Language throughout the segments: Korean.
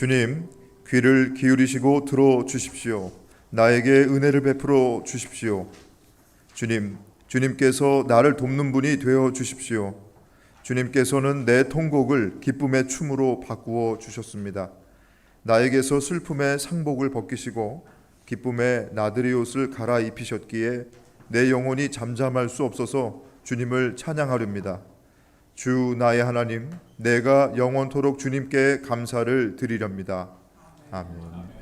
주님, 귀를 기울이시고 들어 주십시오. 나에게 은혜를 베풀어 주십시오. 주님, 주님께서 나를 돕는 분이 되어 주십시오. 주님께서는 내 통곡을 기쁨의 춤으로 바꾸어 주셨습니다. 나에게서 슬픔의 상복을 벗기시고 기쁨의 나들이 옷을 갈아입히셨기에 내 영혼이 잠잠할 수 없어서 주님을 찬양하렵니다. 주 나의 하나님, 내가 영원토록 주님께 감사를 드리렵니다. 아멘.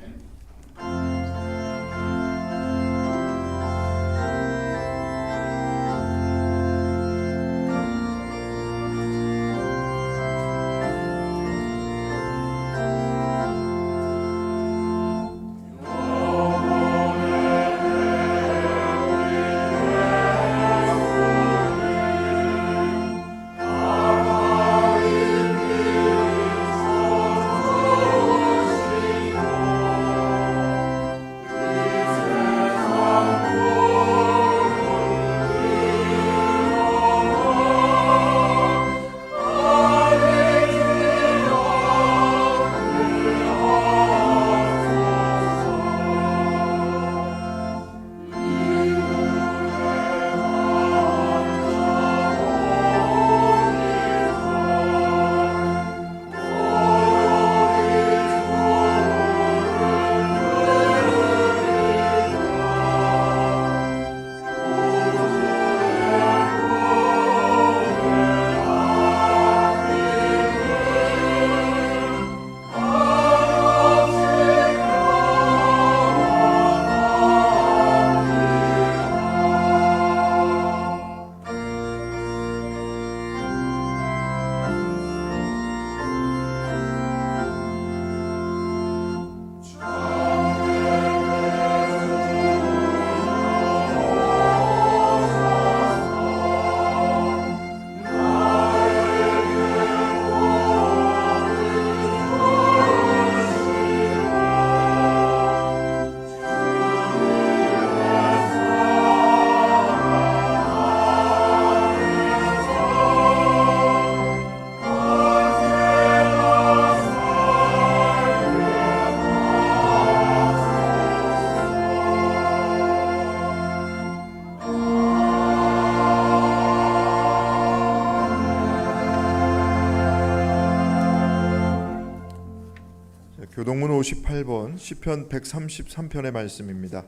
교동문 58번 시편 133편의 말씀입니다.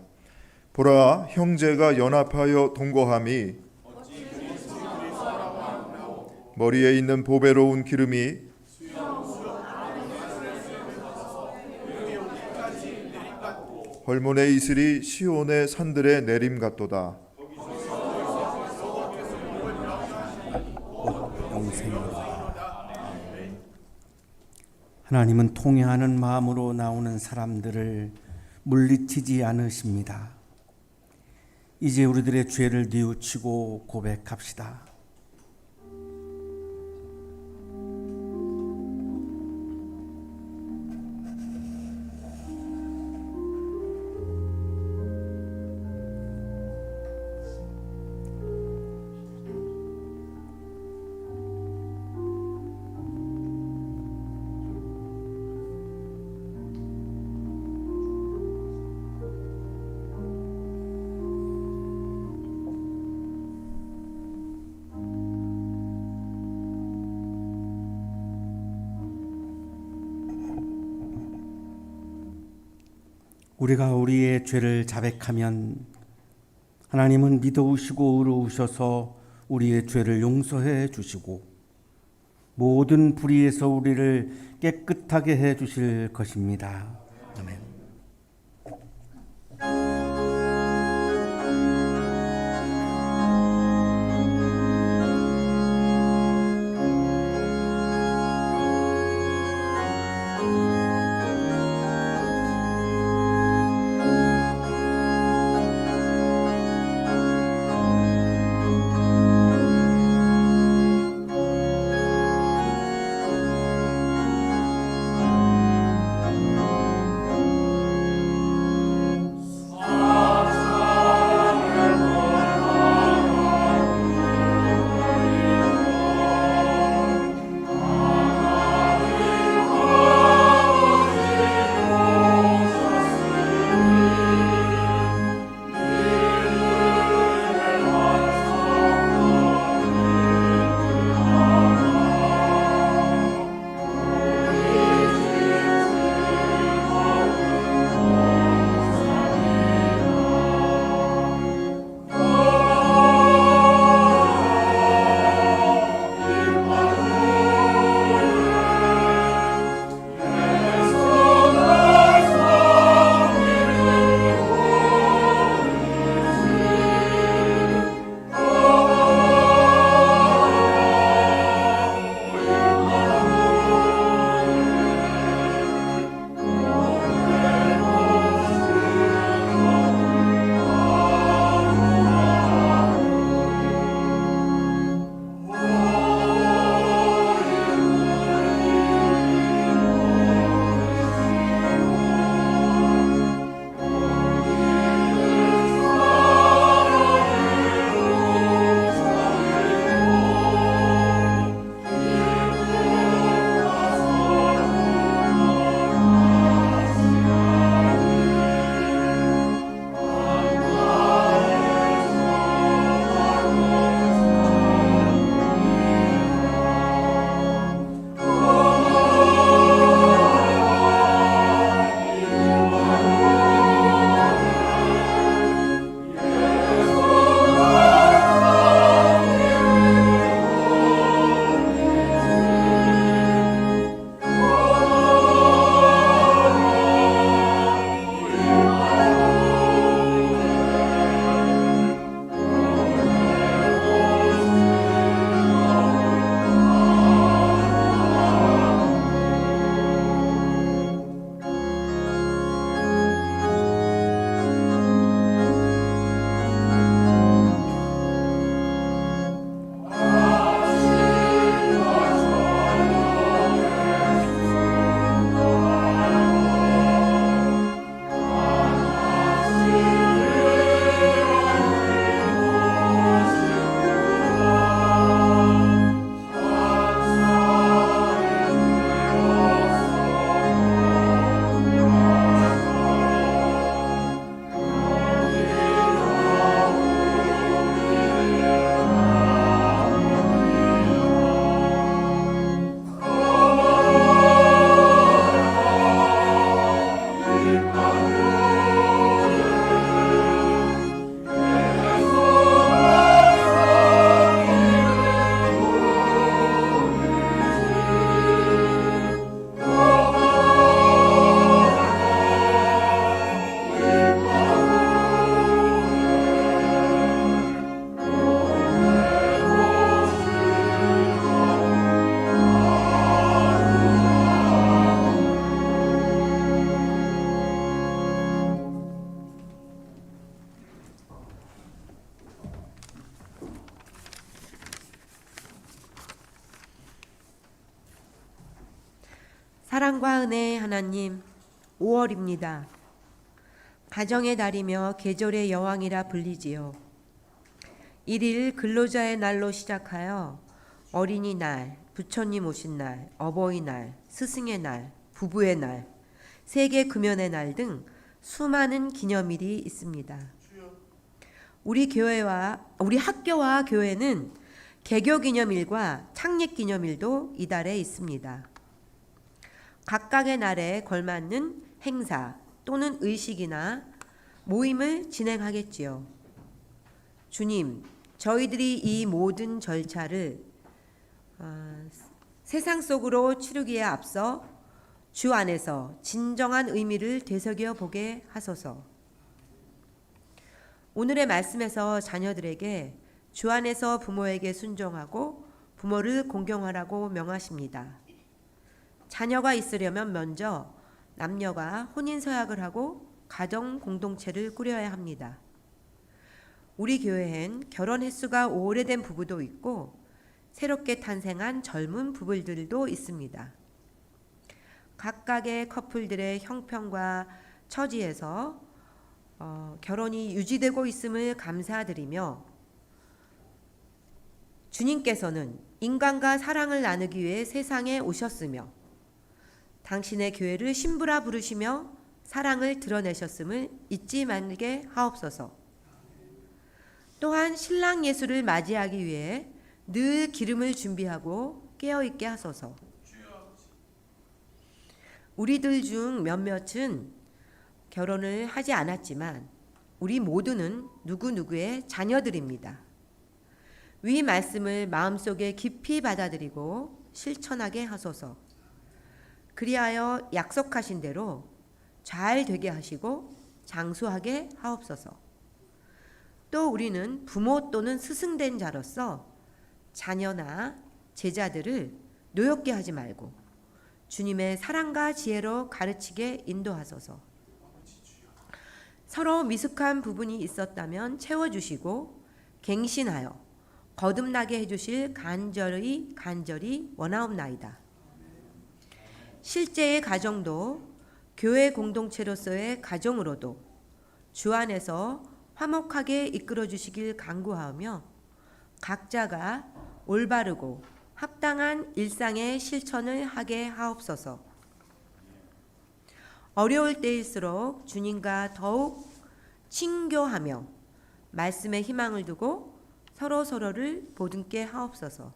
보라, 형제가 연합하여 동거함이 머리에 있는 보배로운 기름이 헐몬의 이슬이 시온의 산들의 내림 같도다. 하나님은 통회하는 마음으로 나오는 사람들을 물리치지 않으십니다. 이제 우리들의 죄를 뉘우치고 고백합시다. 우리가 우리의 죄를 자백하면 하나님은 믿어오시고 의로우셔서 우리의 죄를 용서해 주시고 모든 불의에서 우리를 깨끗하게 해 주실 것입니다. 아멘. 사랑과 은혜의 하나님, 5월입니다. 가정의 달이며 계절의 여왕이라 불리지요. 1일 근로자의 날로 시작하여 어린이날, 부처님 오신 날, 어버이날, 스승의 날, 부부의 날, 세계 금연의 날 등 수많은 기념일이 있습니다. 우리 학교와 교회는 개교 기념일과 창립 기념일도 이달에 있습니다. 각각의 날에 걸맞는 행사 또는 의식이나 모임을 진행하겠지요. 주님, 저희들이 이 모든 절차를 세상 속으로 치르기에 앞서 주 안에서 진정한 의미를 되새겨 보게 하소서. 오늘의 말씀에서 자녀들에게 주 안에서 부모에게 순종하고 부모를 공경하라고 명하십니다. 자녀가 있으려면 먼저 남녀가 혼인서약을 하고 가정 공동체를 꾸려야 합니다. 우리 교회엔 결혼 횟수가 오래된 부부도 있고 새롭게 탄생한 젊은 부부들도 있습니다. 각각의 커플들의 형편과 처지에서 결혼이 유지되고 있음을 감사드리며 주님께서는 인간과 사랑을 나누기 위해 세상에 오셨으며 당신의 교회를 신부라 부르시며 사랑을 드러내셨음을 잊지 말게 하옵소서. 또한 신랑 예수를 맞이하기 위해 늘 기름을 준비하고 깨어있게 하소서. 우리들 중 몇몇은 결혼을 하지 않았지만 우리 모두는 누구누구의 자녀들입니다. 위 말씀을 마음속에 깊이 받아들이고 실천하게 하소서. 그리하여 약속하신 대로 잘 되게 하시고 장수하게 하옵소서. 또 우리는 부모 또는 스승된 자로서 자녀나 제자들을 노엽게 하지 말고 주님의 사랑과 지혜로 가르치게 인도하소서. 서로 미숙한 부분이 있었다면 채워주시고 갱신하여 거듭나게 해주실 간절히 원하옵나이다. 실제의 가정도 교회 공동체로서의 가정으로도 주 안에서 화목하게 이끌어 주시길 간구하며 각자가 올바르고 합당한 일상의 실천을 하게 하옵소서. 어려울 때일수록 주님과 더욱 친교하며 말씀에 희망을 두고 서로를 보듬게 하옵소서.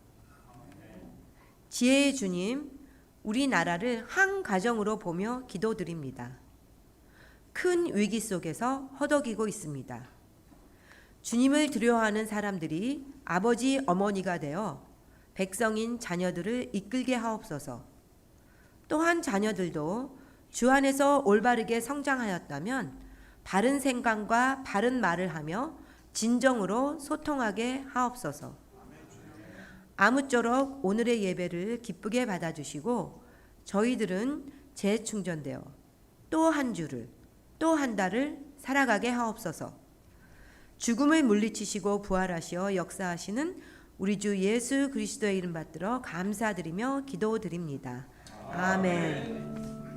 지혜의 주님, 우리나라를 한 가정으로 보며 기도드립니다. 큰 위기 속에서 허덕이고 있습니다. 주님을 두려워하는 사람들이 아버지, 어머니가 되어 백성인 자녀들을 이끌게 하옵소서. 또한 자녀들도 주 안에서 올바르게 성장하였다면 바른 생각과 바른 말을 하며 진정으로 소통하게 하옵소서. 아무쪼록 오늘의 예배를 기쁘게 받아주시고 저희들은 재충전되어 또 한 주를 또 한 달을 살아가게 하옵소서. 죽음을 물리치시고 부활하시어 역사하시는 우리 주 예수 그리스도의 이름 받들어 감사드리며 기도드립니다. 아멘.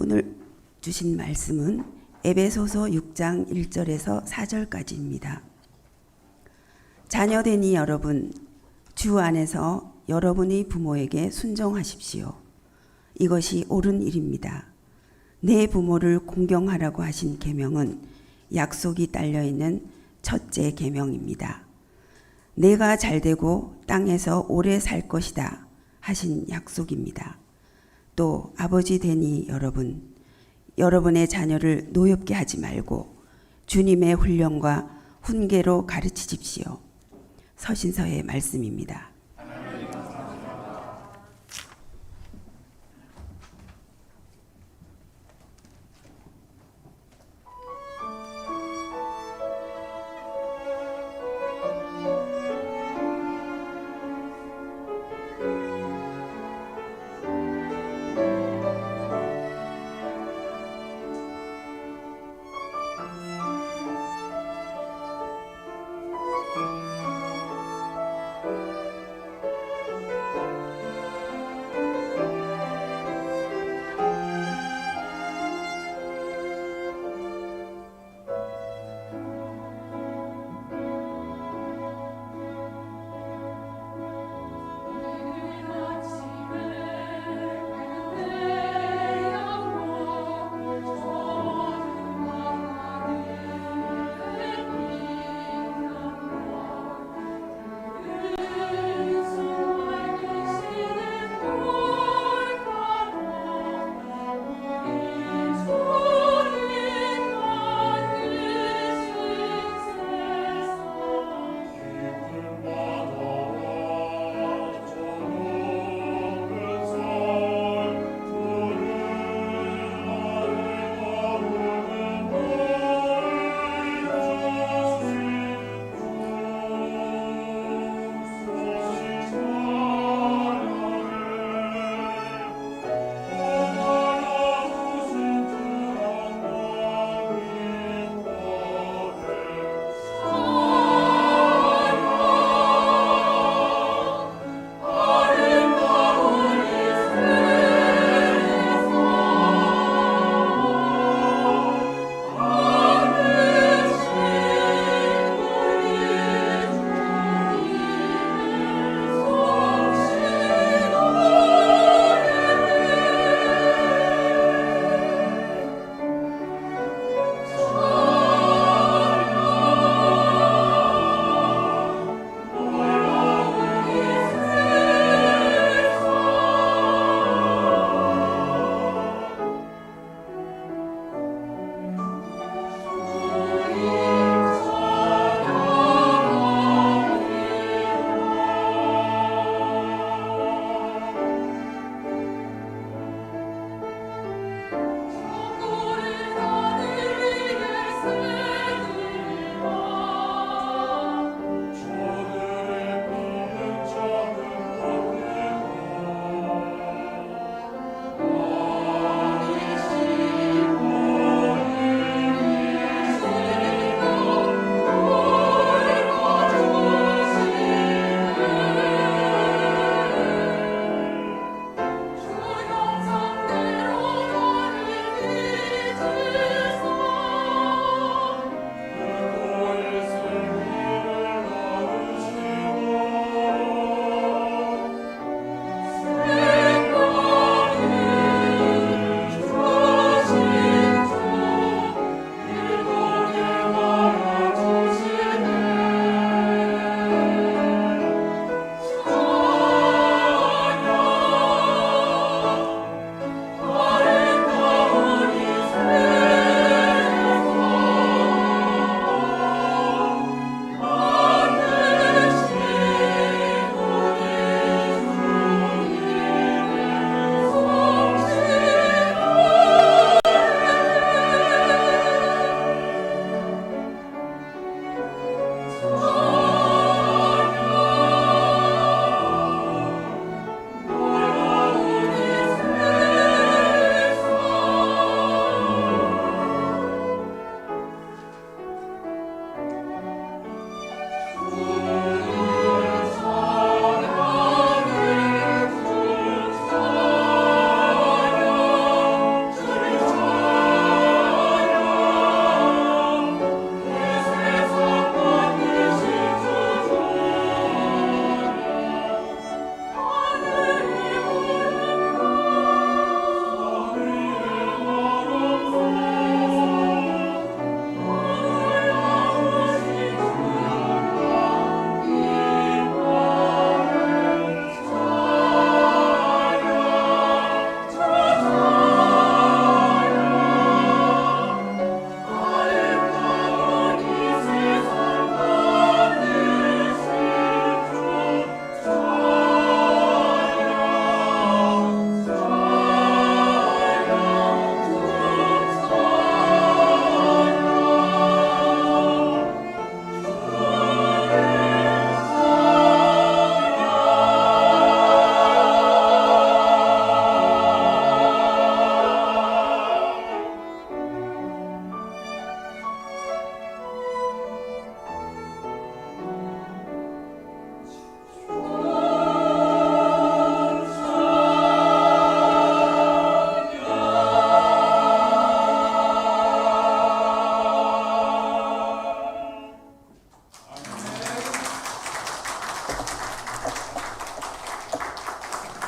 오늘 주신 말씀은 에베소서 6장 1절에서 4절까지입니다. 자녀되니 여러분, 주 안에서 여러분의 부모에게 순종하십시오. 이것이 옳은 일입니다. 내 부모를 공경하라고 하신 계명은 약속이 딸려있는 첫째 계명입니다. 내가 잘되고 땅에서 오래 살 것이다 하신 약속입니다. 또 아버지 되니 여러분의 자녀를 노엽게 하지 말고 주님의 훈련과 훈계로 가르치십시오. 서신서의 말씀입니다.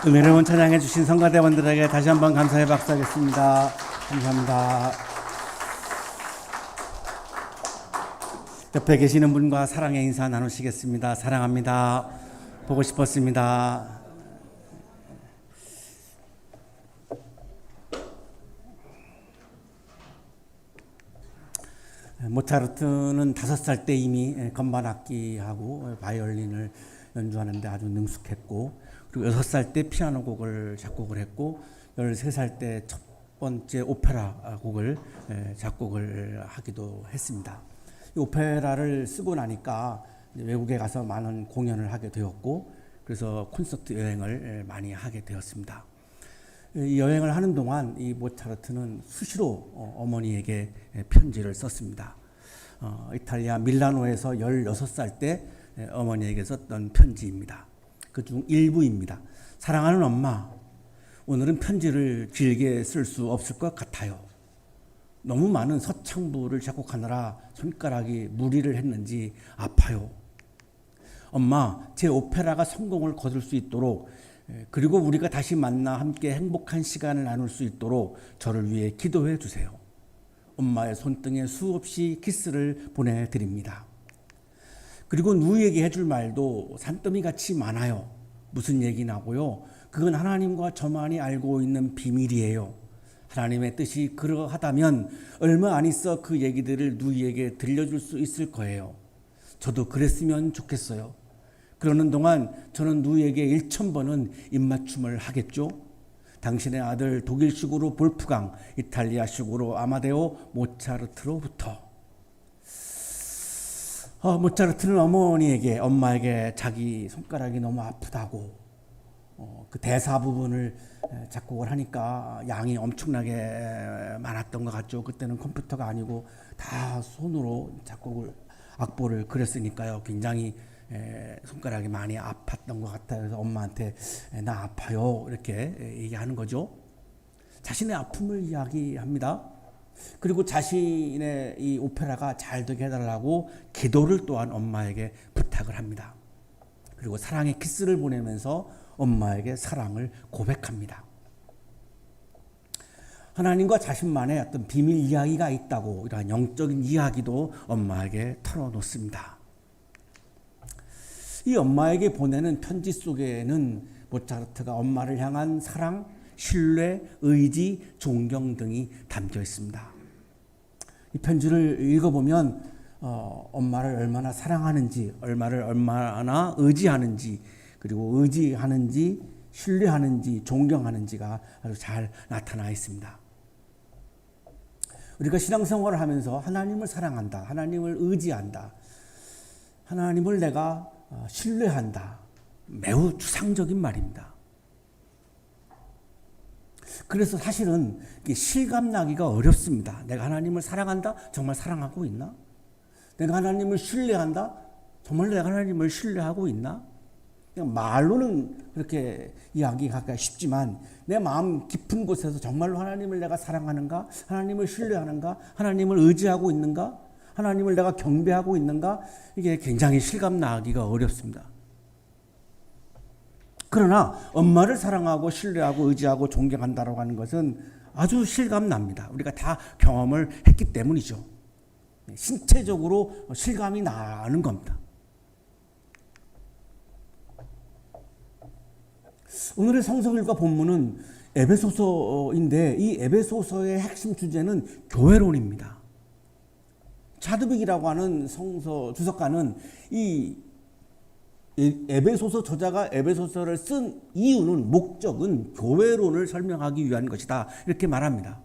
은혜로운 찬양해 주신 성가대원들에게 다시 한번 감사의 박수하겠습니다. 감사합니다. 옆에 계시는 분과 사랑의 인사 나누시겠습니다. 사랑합니다. 보고 싶었습니다. 모차르트는 5살 때 이미 건반 악기하고 바이올린을 연주하는데 아주 능숙했고, 그리고 6살 때 피아노 곡을 작곡을 했고, 13살 때 첫 번째 오페라 곡을 작곡을 하기도 했습니다. 이 오페라를 쓰고 나니까 외국에 가서 많은 공연을 하게 되었고, 그래서 콘서트 여행을 많이 하게 되었습니다. 이 여행을 하는 동안 이 모차르트는 수시로 어머니에게 편지를 썼습니다. 이탈리아 밀라노에서 16살 때 어머니에게 썼던 편지입니다. 그중 일부입니다. 사랑하는 엄마, 오늘은 편지를 길게 쓸 수 없을 것 같아요. 너무 많은 서창부를 작곡하느라 손가락이 무리를 했는지 아파요. 엄마, 제 오페라가 성공을 거둘 수 있도록, 그리고 우리가 다시 만나 함께 행복한 시간을 나눌 수 있도록 저를 위해 기도해 주세요. 엄마의 손등에 수없이 키스를 보내드립니다. 그리고 누이에게 해줄 말도 산더미같이 많아요. 무슨 얘기나고요? 그건 하나님과 저만이 알고 있는 비밀이에요. 하나님의 뜻이 그러하다면 얼마 안 있어 그 얘기들을 누이에게 들려줄 수 있을 거예요. 저도 그랬으면 좋겠어요. 그러는 동안 저는 누이에게 1000번은 입맞춤을 하겠죠. 당신의 아들 독일식으로 볼프강, 이탈리아식으로 아마데오 모차르트로부터. 모차르트는 어머니에게, 엄마에게 자기 손가락이 너무 아프다고 그 대사 부분을 작곡을 하니까 양이 엄청나게 많았던 것 같죠. 그때는 컴퓨터가 아니고 다 손으로 작곡을, 악보를 그렸으니까요. 굉장히 손가락이 많이 아팠던 것 같아요. 그래서 엄마한테 나 아파요 이렇게 얘기하는 거죠. 자신의 아픔을 이야기합니다. 그리고 자신의 이 오페라가 잘 되게 해달라고 기도를 또한 엄마에게 부탁을 합니다. 그리고 사랑의 키스를 보내면서 엄마에게 사랑을 고백합니다. 하나님과 자신만의 어떤 비밀 이야기가 있다고, 이러한 영적인 이야기도 엄마에게 털어놓습니다. 이 엄마에게 보내는 편지 속에는 모차르트가 엄마를 향한 사랑, 신뢰, 의지, 존경 등이 담겨 있습니다. 이 편지를 읽어보면 엄마를 얼마나 사랑하는지, 엄마를 얼마나 의지하는지, 그리고 의지하는지, 신뢰하는지, 존경하는지가 아주 잘 나타나 있습니다. 우리가 신앙생활을 하면서 하나님을 사랑한다, 하나님을 의지한다, 하나님을 내가 신뢰한다, 매우 추상적인 말입니다. 그래서 사실은 실감나기가 어렵습니다. 내가 하나님을 사랑한다? 정말 사랑하고 있나? 내가 하나님을 신뢰한다? 정말 내가 하나님을 신뢰하고 있나? 그냥 말로는 그렇게 이야기하기가 쉽지만 내 마음 깊은 곳에서 정말로 하나님을 내가 사랑하는가? 하나님을 신뢰하는가? 하나님을 의지하고 있는가? 하나님을 내가 경배하고 있는가? 이게 굉장히 실감나기가 어렵습니다. 그러나 엄마를 사랑하고 신뢰하고 의지하고 존경한다고 하는 것은 아주 실감납니다. 우리가 다 경험을 했기 때문이죠. 신체적으로 실감이 나는 겁니다. 오늘의 성서일과 본문은 에베소서인데 이 에베소서의 핵심 주제는 교회론입니다. 차드빅이라고 하는 성서 주석가는 이 에베소서 저자가 에베소서를 쓴 이유는, 목적은 교회론을 설명하기 위한 것이다, 이렇게 말합니다.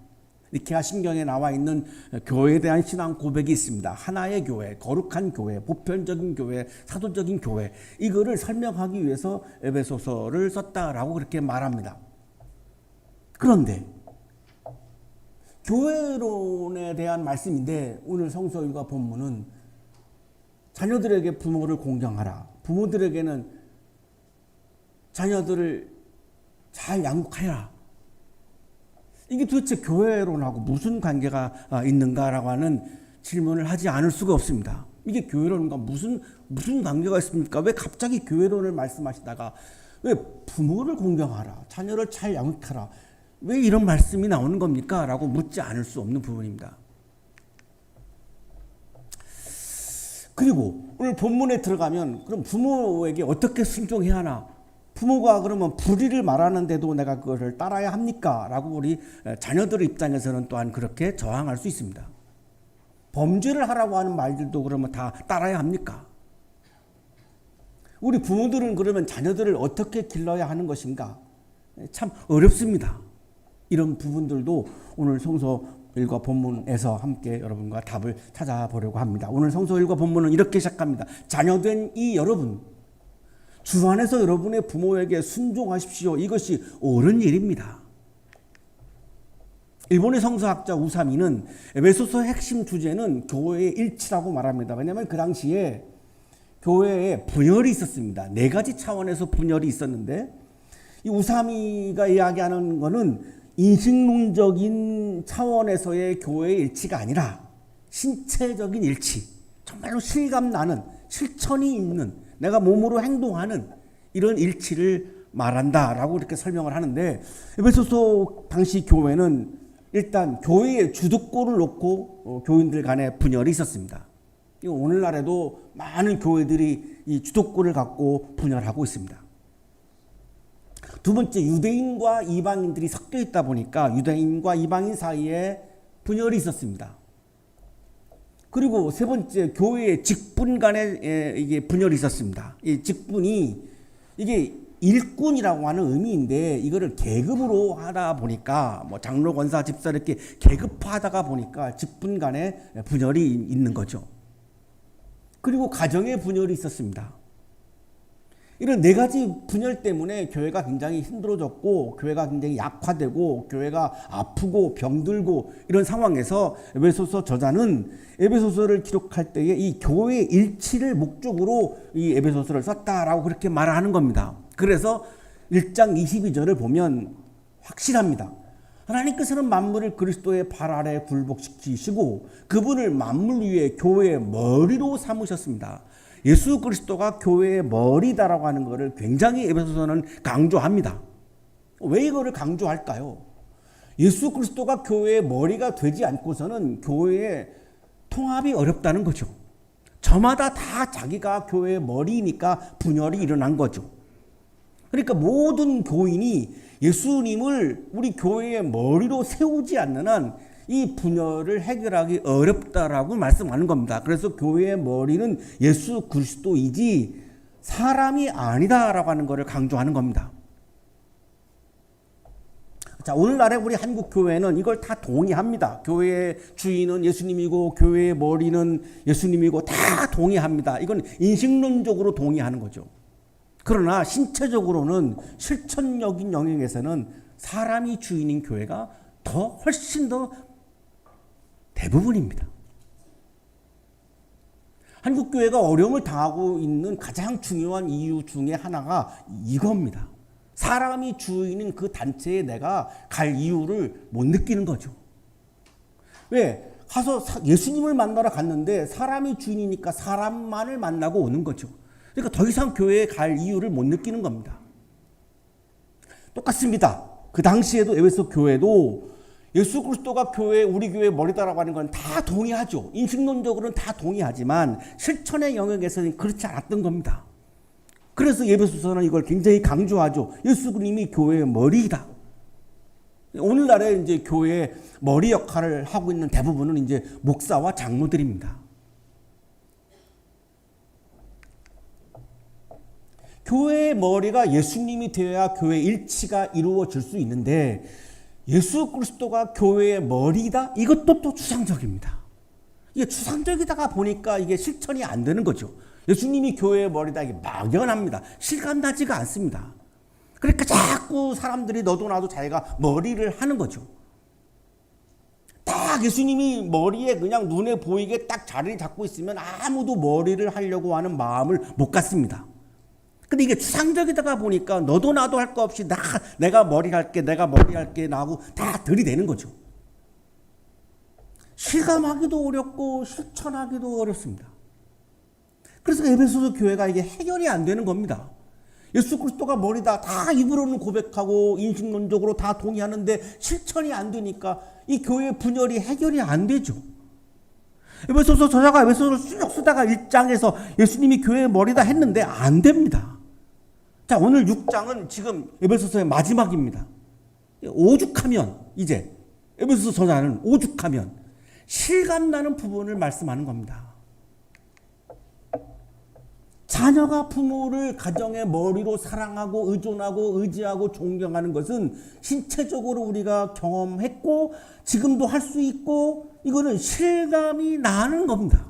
니케아 신경에 나와 있는 교회에 대한 신앙 고백이 있습니다. 하나의 교회, 거룩한 교회, 보편적인 교회, 사도적인 교회, 이거를 설명하기 위해서 에베소서를 썼다라고 그렇게 말합니다. 그런데 교회론에 대한 말씀인데 오늘 성서일과 본문은 자녀들에게 부모를 공경하라, 부모들에게는 자녀들을 잘 양육하여라, 이게 도대체 교회론하고 무슨 관계가 있는가라고 하는 질문을 하지 않을 수가 없습니다. 이게 교회론과 무슨 관계가 있습니까? 왜 갑자기 교회론을 말씀하시다가 왜 부모를 공경하라, 자녀를 잘 양육하라, 왜 이런 말씀이 나오는 겁니까? 라고 묻지 않을 수 없는 부분입니다. 그리고 오늘 본문에 들어가면 그럼 부모에게 어떻게 순종해야 하나? 부모가 그러면 불의를 말하는데도 내가 그것을 따라야 합니까? 라고 우리 자녀들 입장에서는 또한 그렇게 저항할 수 있습니다. 범죄를 하라고 하는 말들도 그러면 다 따라야 합니까? 우리 부모들은 그러면 자녀들을 어떻게 길러야 하는 것인가? 참 어렵습니다. 이런 부분들도 오늘 성서 일과 본문에서 함께 여러분과 답을 찾아보려고 합니다. 오늘 성서 일과 본문은 이렇게 시작합니다. 자녀된 이 여러분, 주 안에서 여러분의 부모에게 순종하십시오. 이것이 옳은 일입니다. 일본의 성서학자 우사미는 에베소서 핵심 주제는 교회의 일치라고 말합니다. 왜냐하면 그 당시에 교회에 분열이 있었습니다. 4가지 차원에서 분열이 있었는데 이 우사미가 이야기하는 것은 인식론적인 차원에서의 교회의 일치가 아니라 신체적인 일치, 정말로 실감나는, 실천이 있는, 내가 몸으로 행동하는 이런 일치를 말한다라고 이렇게 설명을 하는데, 에베소서 당시 교회는 일단 교회의 주도권을 놓고 교인들 간에 분열이 있었습니다. 오늘날에도 많은 교회들이 이 주도권을 갖고 분열하고 있습니다. 두 번째, 유대인과 이방인들이 섞여 있다 보니까 유대인과 이방인 사이에 분열이 있었습니다. 그리고 세 번째, 교회의 직분 간에 이게 분열이 있었습니다. 이 직분이 이게 일꾼이라고 하는 의미인데 이거를 계급으로 하다 보니까 뭐 장로, 권사, 집사 이렇게 계급화하다가 보니까 직분 간에 분열이 있는 거죠. 그리고 가정의 분열이 있었습니다. 이런 4가지 분열 때문에 교회가 굉장히 힘들어졌고 교회가 굉장히 약화되고 교회가 아프고 병들고 이런 상황에서 에베소서 저자는 에베소서를 기록할 때에 이 교회의 일치를 목적으로 이 에베소서를 썼다라고 그렇게 말을 하는 겁니다. 그래서 1장 22절을 보면 확실합니다. 하나님께서는 만물을 그리스도의 발 아래 굴복시키시고 그분을 만물 위에 교회의 머리로 삼으셨습니다. 예수 그리스도가 교회의 머리다라고 하는 것을 굉장히 에베소서는 강조합니다. 왜 이거를 강조할까요? 예수 그리스도가 교회의 머리가 되지 않고서는 교회의 통합이 어렵다는 거죠. 저마다 다 자기가 교회의 머리니까 분열이 일어난 거죠. 그러니까 모든 교인이 예수님을 우리 교회의 머리로 세우지 않는 한 이 분열을 해결하기 어렵다라고 말씀하는 겁니다. 그래서 교회의 머리는 예수 그리스도이지 사람이 아니다라고 하는 것을 강조하는 겁니다. 자, 오늘날의 우리 한국 교회는 이걸 다 동의합니다. 교회의 주인은 예수님이고 교회의 머리는 예수님이고 다 동의합니다. 이건 인식론적으로 동의하는 거죠. 그러나 신체적으로는 실천적인 영역에서는 사람이 주인인 교회가 훨씬 더 대부분입니다. 한국 교회가 어려움을 당하고 있는 가장 중요한 이유 중에 하나가 이겁니다. 사람이 주인인 그 단체에 내가 갈 이유를 못 느끼는 거죠. 왜? 가서 예수님을 만나러 갔는데 사람이 주인이니까 사람만을 만나고 오는 거죠. 그러니까 더 이상 교회에 갈 이유를 못 느끼는 겁니다. 똑같습니다. 그 당시에도 에베소 교회도 예수 그리스도가 우리 교회의 머리다라고 하는 건 다 동의하죠. 인식론적으로는 다 동의하지만 실천의 영역에서는 그렇지 않았던 겁니다. 그래서 에베소서는 이걸 굉장히 강조하죠. 예수님이 교회의 머리이다. 오늘날에 이제 교회의 머리 역할을 하고 있는 대부분은 이제 목사와 장로들입니다. 교회의 머리가 예수님이 되어야 교회의 일치가 이루어질 수 있는데 예수 그리스도가 교회의 머리다? 이것도 또 추상적입니다. 이게 추상적이다가 보니까 이게 실천이 안 되는 거죠. 예수님이 교회의 머리다, 이게 막연합니다. 실감나지가 않습니다. 그러니까 자꾸 사람들이 너도 나도 자기가 머리를 하는 거죠. 딱 예수님이 머리에 그냥 눈에 보이게 딱 자리를 잡고 있으면 아무도 머리를 하려고 하는 마음을 못 갖습니다. 근데 이게 추상적이다가 보니까 너도 나도 할 거 없이 내가 머리 할게 나하고 다 들이대는 거죠. 실감하기도 어렵고 실천하기도 어렵습니다. 그래서 에베소서 교회가 이게 해결이 안 되는 겁니다. 예수 그리스도가 머리다 다 입으로는 고백하고 인식론적으로 다 동의하는데 실천이 안 되니까 이 교회 분열이 해결이 안 되죠. 에베소서 저자가 에베소서를 쭉 쓰다가 1장에서 예수님이 교회의 머리다 했는데 안 됩니다. 자, 오늘 6장은 지금 에베소서의 마지막입니다. 오죽하면 이제 에베소서 저자는 오죽하면 실감나는 부분을 말씀하는 겁니다. 자녀가 부모를 가정의 머리로 사랑하고 의존하고 의지하고 존경하는 것은 신체적으로 우리가 경험했고 지금도 할 수 있고 이거는 실감이 나는 겁니다.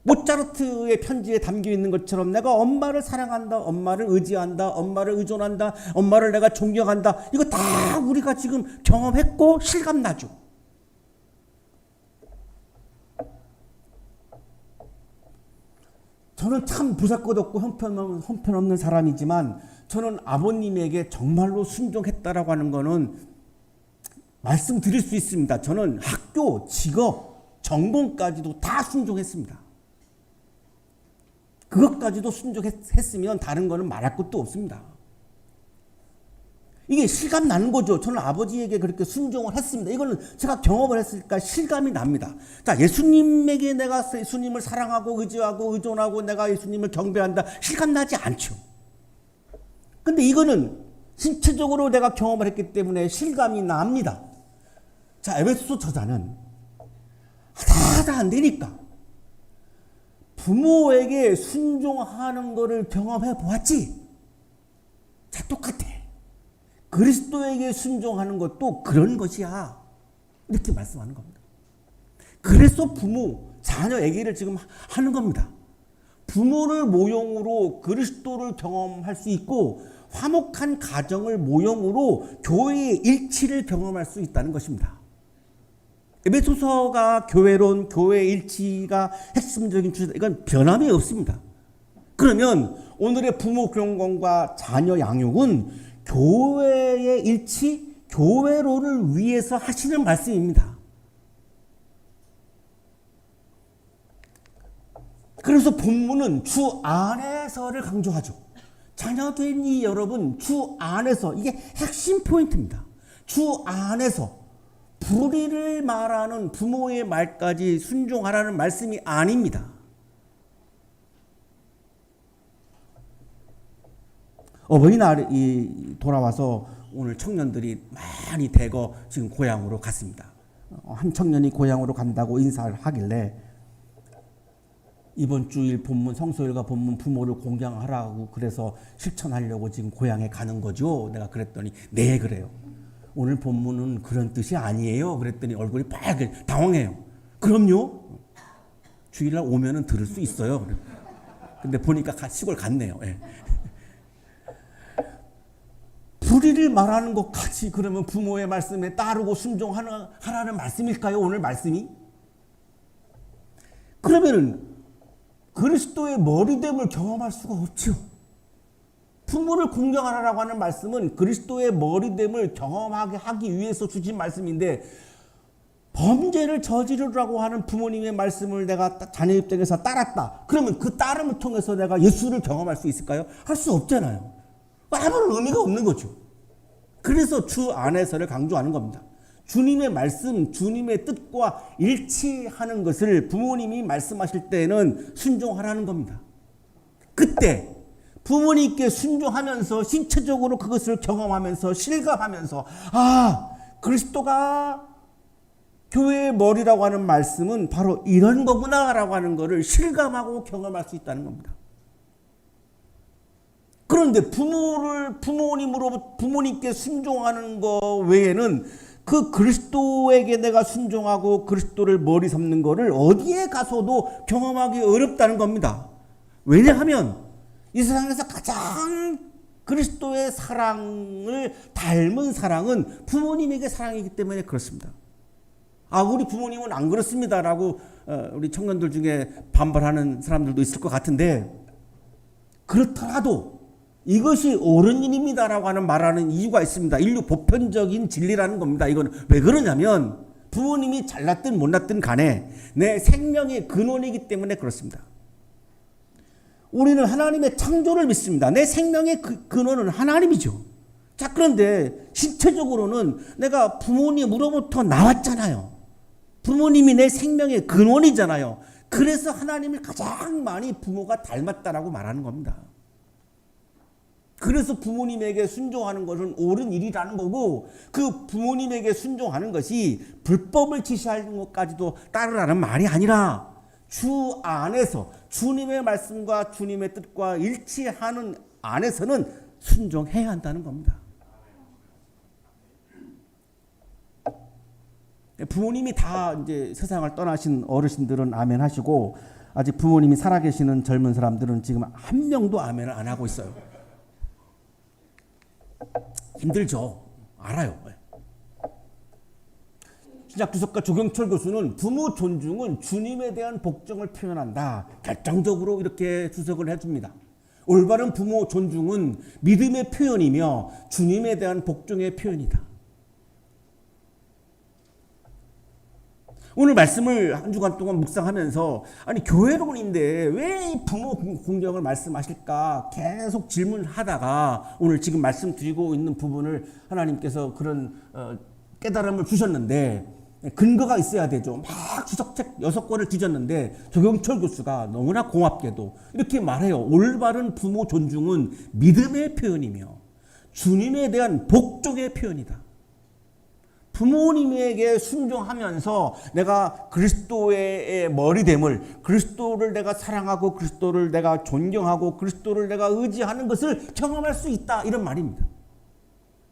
모차르트의 편지에 담겨 있는 것처럼 내가 엄마를 사랑한다, 엄마를 의지한다, 엄마를 의존한다, 엄마를 내가 존경한다. 이거 다 우리가 지금 경험했고 실감나죠. 저는 참 보잘것없고 형편없는 사람이지만 저는 아버님에게 정말로 순종했다라고 하는 거는 말씀드릴 수 있습니다. 저는 학교, 직업, 전공까지도 다 순종했습니다. 그것까지도 순종했으면 다른 거는 말할 것도 없습니다. 이게 실감 나는 거죠. 저는 아버지에게 그렇게 순종을 했습니다. 이거는 제가 경험을 했으니까 실감이 납니다. 자, 예수님에게 내가 예수님을 사랑하고 의지하고 의존하고 내가 예수님을 경배한다. 실감 나지 않죠. 근데 이거는 신체적으로 내가 경험을 했기 때문에 실감이 납니다. 자, 에베소서 저자는 하다 안 되니까 부모에게 순종하는 거를 경험해 보았지. 자, 똑같아. 그리스도에게 순종하는 것도 그런 것이야. 이렇게 말씀하는 겁니다. 그래서 부모, 자녀 얘기를 지금 하는 겁니다. 부모를 모형으로 그리스도를 경험할 수 있고 화목한 가정을 모형으로 교회의 일치를 경험할 수 있다는 것입니다. 에베소서가 교회론, 교회의 일치가 핵심적인 주제다. 이건 변함이 없습니다. 그러면 오늘의 부모 경건과 자녀 양육은 교회의 일치, 교회론을 위해서 하시는 말씀입니다. 그래서 본문은 주 안에서를 강조하죠. 자녀된 이 여러분, 주 안에서, 이게 핵심 포인트입니다. 주 안에서 불의를 말하는 부모의 말까지 순종하라는 말씀이 아닙니다. 어버이날이 돌아와서 오늘 청년들이 많이 대거 지금 고향으로 갔습니다. 한 청년이 고향으로 간다고 인사를 하길래 이번 주일 본문, 성소일과 본문 부모를 공경하라고 그래서 실천하려고 지금 고향에 가는 거죠. 내가 그랬더니 네, 그래요. 오늘 본문은 그런 뜻이 아니에요. 그랬더니 얼굴이 빨개 당황해요. 그럼요. 주일날 오면은 들을 수 있어요. 근데 보니까 시골 갔네요. 예. 불의를 말하는 것까지 그러면 부모의 말씀에 따르고 순종하라는 말씀일까요? 오늘 말씀이? 그러면은 그리스도의 머리됨을 경험할 수가 없죠. 부모를 공경하라고 하는 말씀은 그리스도의 머리됨을 경험하게 하기 위해서 주신 말씀인데 범죄를 저지르라고 하는 부모님의 말씀을 내가 자녀 입장에서 따랐다. 그러면 그 따름을 통해서 내가 예수를 경험할 수 있을까요? 할 수 없잖아요. 아무런 의미가 없는 거죠. 그래서 주 안에서를 강조하는 겁니다. 주님의 말씀, 주님의 뜻과 일치하는 것을 부모님이 말씀하실 때에는 순종하라는 겁니다. 그때 부모님께 순종하면서 신체적으로 그것을 경험하면서 실감하면서 그리스도가 교회의 머리라고 하는 말씀은 바로 이런 거구나라고 하는 것을 실감하고 경험할 수 있다는 겁니다. 그런데 부모님께 순종하는 것 외에는 그 그리스도에게 내가 순종하고 그리스도를 머리 삼는 것을 어디에 가서도 경험하기 어렵다는 겁니다. 왜냐하면 이 세상에서 가장 그리스도의 사랑을 닮은 사랑은 부모님에게 사랑이기 때문에 그렇습니다. 우리 부모님은 안 그렇습니다라고 우리 청년들 중에 반발하는 사람들도 있을 것 같은데 그렇더라도 이것이 옳은 일입니다라고 하는 말하는 이유가 있습니다. 인류 보편적인 진리라는 겁니다. 이건 왜 그러냐면 부모님이 잘났든 못났든 간에 내 생명의 근원이기 때문에 그렇습니다. 우리는 하나님의 창조를 믿습니다. 내 생명의 근원은 하나님이죠. 자, 그런데 신체적으로는 내가 부모님으로부터 나왔잖아요. 부모님이 내 생명의 근원이잖아요. 그래서 하나님을 가장 많이 부모가 닮았다라고 말하는 겁니다. 그래서 부모님에게 순종하는 것은 옳은 일이라는 거고, 그 부모님에게 순종하는 것이 불법을 지시하는 것까지도 따르라는 말이 아니라 주 안에서 주님의 말씀과 주님의 뜻과 일치하는 안에서는 순종해야 한다는 겁니다. 부모님이 다 이제 세상을 떠나신 어르신들은 아멘 하시고, 아직 부모님이 살아계시는 젊은 사람들은 지금 한 명도 아멘을 안 하고 있어요. 힘들죠. 알아요. 신약주석가 조경철 교수는 부모 존중은 주님에 대한 복종을 표현한다. 결정적으로 이렇게 주석을 해줍니다. 올바른 부모 존중은 믿음의 표현이며 주님에 대한 복종의 표현이다. 오늘 말씀을 한 주간 동안 묵상하면서, 아니 교회론인데 왜 이 부모 공경을 말씀하실까 계속 질문하다가 오늘 지금 말씀드리고 있는 부분을 하나님께서 그런 깨달음을 주셨는데, 근거가 있어야 되죠. 막 주석책 6권을 뒤졌는데 조경철 교수가 너무나 고맙게도 이렇게 말해요. 올바른 부모 존중은 믿음의 표현이며 주님에 대한 복종의 표현이다. 부모님에게 순종하면서 내가 그리스도의 머리됨을, 그리스도를 내가 사랑하고 그리스도를 내가 존경하고 그리스도를 내가 의지하는 것을 경험할 수 있다, 이런 말입니다.